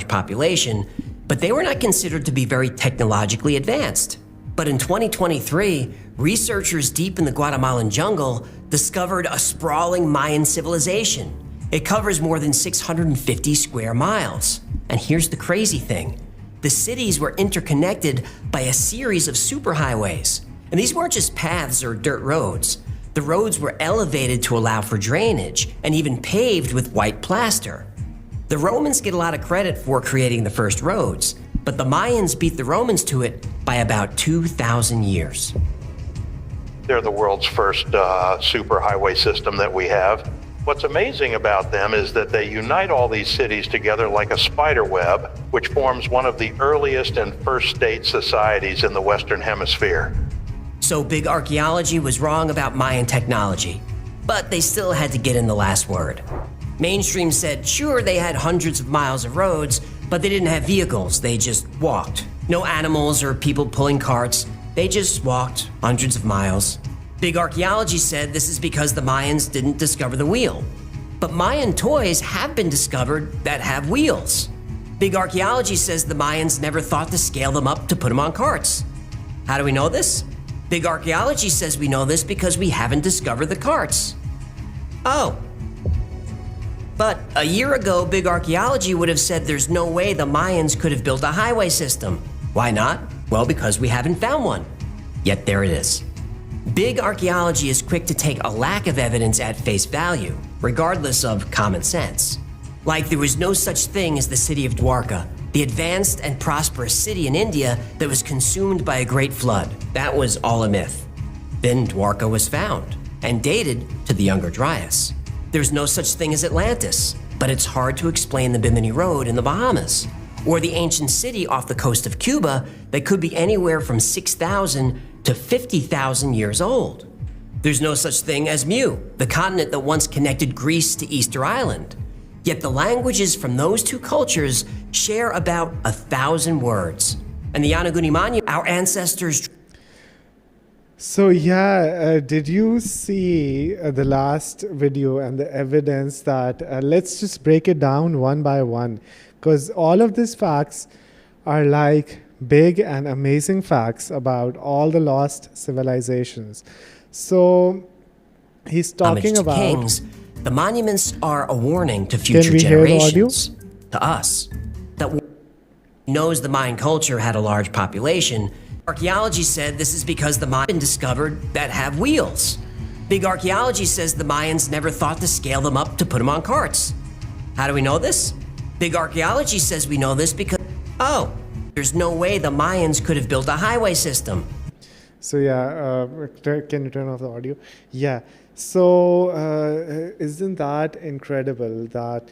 population, but they were not considered to be very technologically advanced. But in 2023, researchers deep in the Guatemalan jungle discovered a sprawling Mayan civilization. It covers more than 650 square miles. And here's the crazy thing. The cities were interconnected by a series of superhighways. And these weren't just paths or dirt roads. The roads were elevated to allow for drainage and even paved with white plaster. The Romans get a lot of credit for creating the first roads, but the Mayans beat the Romans to it by about 2,000 years. They're the world's first superhighway system that we have. What's amazing about them is that they unite all these cities together like a spider web, which forms one of the earliest and first state societies in the Western Hemisphere. So big archaeology was wrong about Mayan technology, but they still had to get in the last word. Mainstream said, sure, they had hundreds of miles of roads, but they didn't have vehicles, they just walked. No animals or people pulling carts, they just walked hundreds of miles. Big archaeology said this is because the Mayans didn't discover the wheel. But Mayan toys have been discovered that have wheels. Big archaeology says the Mayans never thought to scale them up to put them on carts. How do we know this? Big archaeology says we know this because we haven't discovered the carts. Oh. But a year ago, big archaeology would have said there's no way the Mayans could have built a highway system. Why not? Well, because we haven't found one. Yet there it is. Big archaeology is quick to take a lack of evidence at face value, regardless of common sense. Like there was no such thing as the city of Dwarka, the advanced and prosperous city in India that was consumed by a great flood. That was all a myth. Then Dwarka was found and dated to the Younger Dryas. There's no such thing as Atlantis, but it's hard to explain the Bimini Road in the Bahamas, or the ancient city off the coast of Cuba that could be anywhere from 6,000 to 50,000 years old. There's no such thing as Mu, the continent that once connected Greece to Easter Island. Yet the languages from those two cultures share about 1,000 words. And the Yonaguni Monument, our ancestors. So yeah, did you see the last video and the evidence that, let's just break it down one by one, because all of these facts are like big and amazing facts about all the lost civilizations. So he's talking about kings. The monuments are a warning to future generations. Generations, to us, that knows the Mayan culture had a large population. Archaeology said this is because the Mayans discovered that have wheels. Big archaeology says the Mayans never thought to scale them up to put them on carts. How do we know this? Big archaeology says we know this because, oh, there's no way the Mayans could have built a highway system. So yeah, can you turn off the audio? Yeah. So isn't that incredible that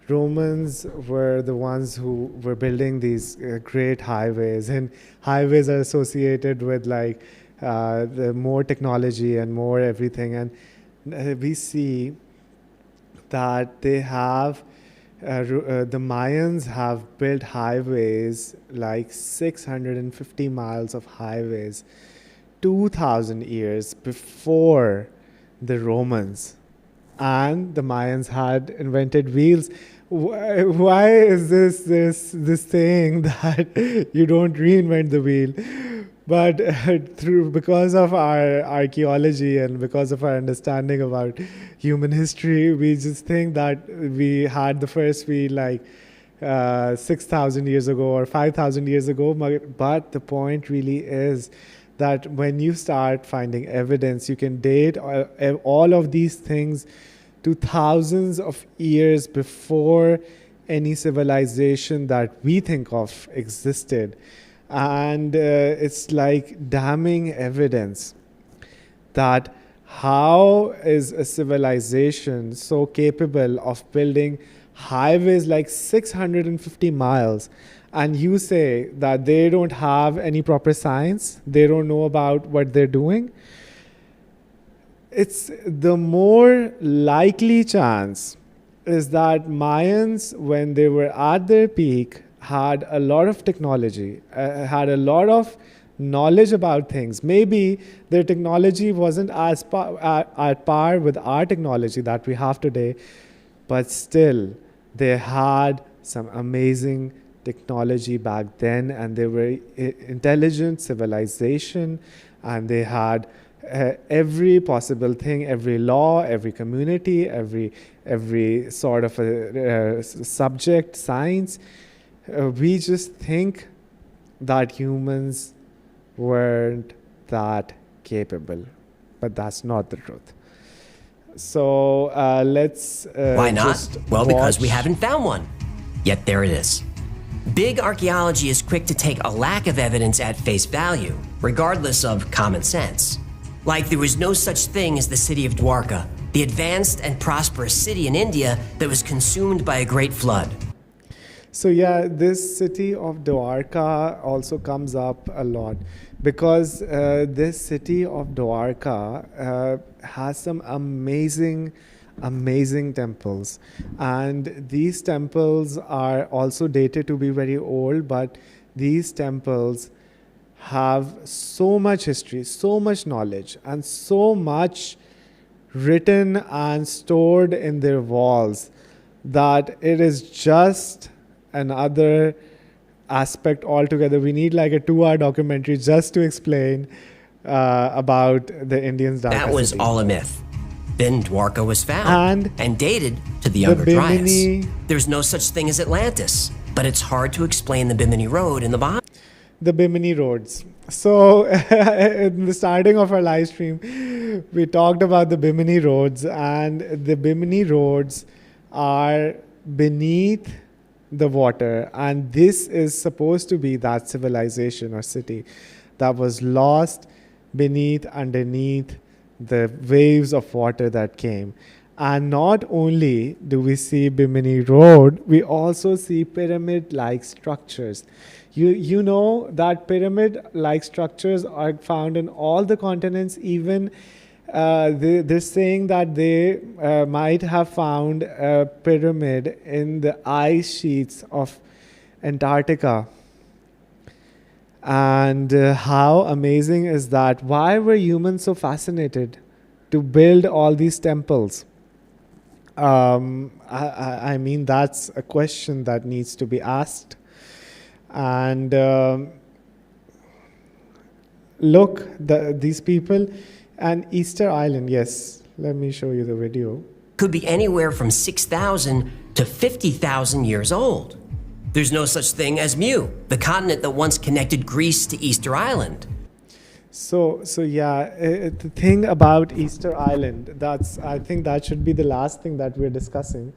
Romans were the ones who were building these great highways, and highways are associated with like the more technology and more everything, and we see that they have the Mayans have built highways like 650 miles of highways 2,000 years before the Romans, and the Mayans had invented wheels. Why is this thing that you don't reinvent the wheel? But because of our archaeology and because of our understanding about human history, we just think that we had the first wheel like 6,000 years ago or 5,000 years ago. But the point really is that when you start finding evidence, you can date all of these things to thousands of years before any civilization that we think of existed. And it's like damning evidence that how is a civilization so capable of building highways like 650 miles, and you say that they don't have any proper science, they don't know about what they're doing? It's the more likely chance is that Mayans, when they were at their peak, had a lot of technology, had a lot of knowledge about things. Maybe their technology wasn't as at par with our technology that we have today, but still they had some amazing technology back then, and they were intelligent civilization, and they had every possible thing, every law, every community, every sort of a subject, science. We just think that humans weren't that capable, but that's not the truth. So let's Why not? just Well, because we watch. haven't found one. Yet there it is. Big archaeology is quick to take a lack of evidence at face value, regardless of common sense. Like there was no such thing as the city of Dwarka, the advanced and prosperous city in India that was consumed by a great flood. So yeah, this city of Dwarka also comes up a lot because this city of Dwarka has some amazing temples, and these temples are also dated to be very old, but these temples have so much history, so much knowledge, and so much written and stored in their walls that it is just another aspect altogether. We need like a 2-hour documentary just to explain about the Indians' Dwarka That was city. all a myth. Then Dwarka was found And dated to the Younger Dryas. Bimini- There's no such thing as Atlantis, but it's hard to explain the Bimini Road in the Bahamas. The Bimini roads. So in the starting of our live stream, we talked about the Bimini roads, and the Bimini roads are beneath the water, and this is supposed to be that civilization or city that was lost underneath the waves of water that came. And not only do we see Bimini Road, we also see pyramid-like structures. You know that pyramid-like structures are found in all the continents. Even they're saying that they might have found a pyramid in the ice sheets of Antarctica. And how amazing is that? Why were humans so fascinated to build all these temples? I mean, that's a question that needs to be asked. And look, these people, and Easter Island, yes, let me show you the video. Could be anywhere from 6,000 to 50,000 years old. There's no such thing as Mu, the continent that once connected Greece to Easter Island. So yeah, the thing about Easter Island, I think that should be the last thing that we're discussing,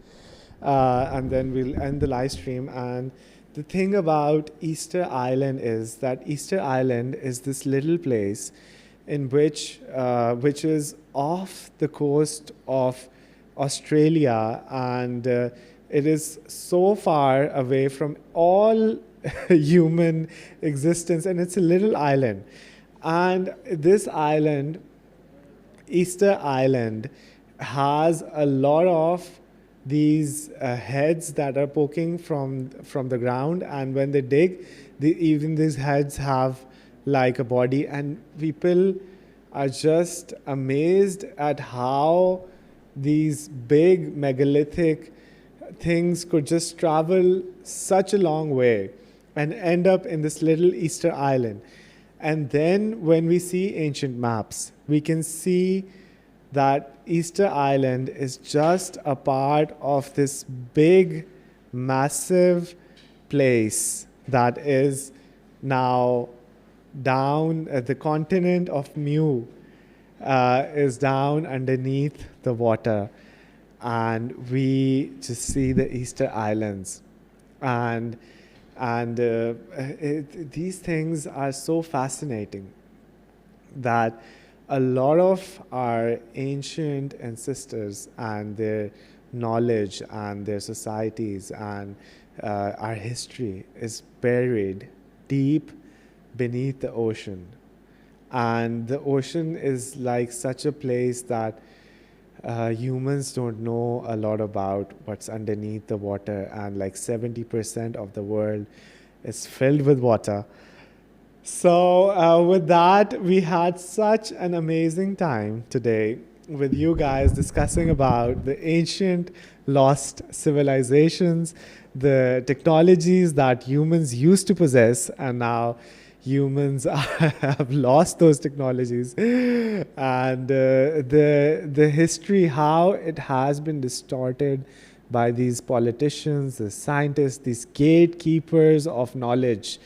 and then we'll end the live stream. And the thing about Easter Island is that Easter Island is this little place in which is off the coast of Australia, and it is so far away from all human existence, and it's a little island. And this island, Easter Island, has a lot of these heads that are poking from the ground, and when they dig, even these heads have like a body, and people are just amazed at how these big megalithic things could just travel such a long way and end up in this little Easter Island. And then when we see ancient maps, we can see that Easter Island is just a part of this big, massive place that is now down at the continent of Mu, is down underneath the water. And we just see the Easter Islands. And these things are so fascinating that a lot of our ancient ancestors and their knowledge and their societies and our history is buried deep beneath the ocean. And the ocean is like such a place that humans don't know a lot about what's underneath the water, and like 70% of the world is filled with water. So with that, we had such an amazing time today with you guys discussing about the ancient lost civilizations, the technologies that humans used to possess, and now humans have lost those technologies, and the history, how it has been distorted by these politicians, the scientists, these gatekeepers of knowledge,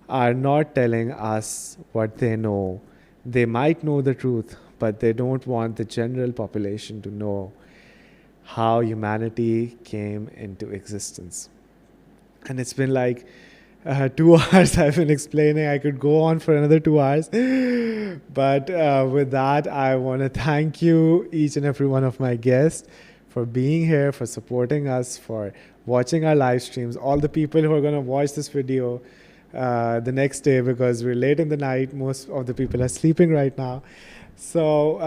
are not telling us what they know. They might know the truth, but they don't want the general population to know how humanity came into existence. And it's been like 2 hours I've been explaining. I could go on for another 2 hours. But with that, I want to thank you, each and every one of my guests, for being here, for supporting us, for watching our live streams, all the people who are going to watch this video the next day, because we're late in the night. Most of the people are sleeping right now. So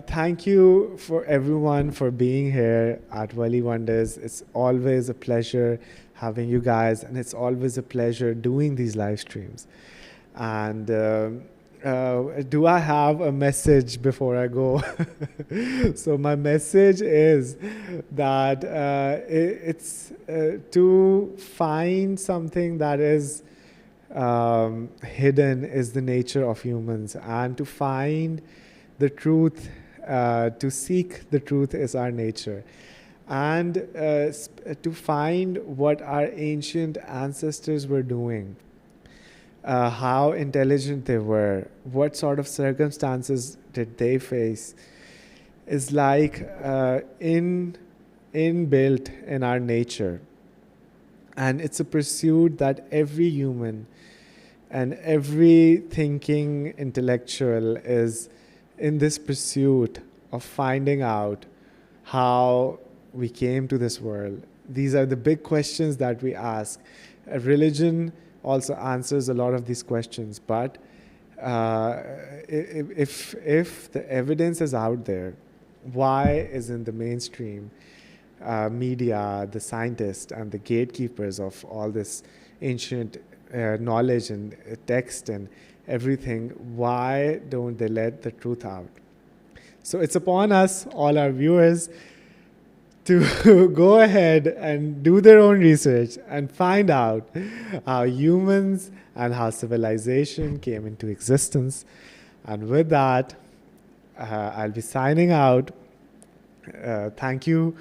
thank you for everyone for being here at Valley Wonders. It's always a pleasure having you guys, and it's always a pleasure doing these live streams. And do I have a message before I go? So my message is that it's to find something that is hidden is the nature of humans, and to find the truth, to seek the truth is our nature, and to find what our ancient ancestors were doing, how intelligent they were, what sort of circumstances did they face, is like inbuilt in our nature. And it's a pursuit that every human and every thinking intellectual is in this pursuit of finding out how we came to this world. These are the big questions that we ask. Religion also answers a lot of these questions, but if the evidence is out there, why isn't the mainstream media, the scientists, and the gatekeepers of all this ancient knowledge and text and everything, why don't they let the truth out? So it's upon us, all our viewers, to go ahead and do their own research and find out how humans and how civilization came into existence. And with that, I'll be signing out. Thank you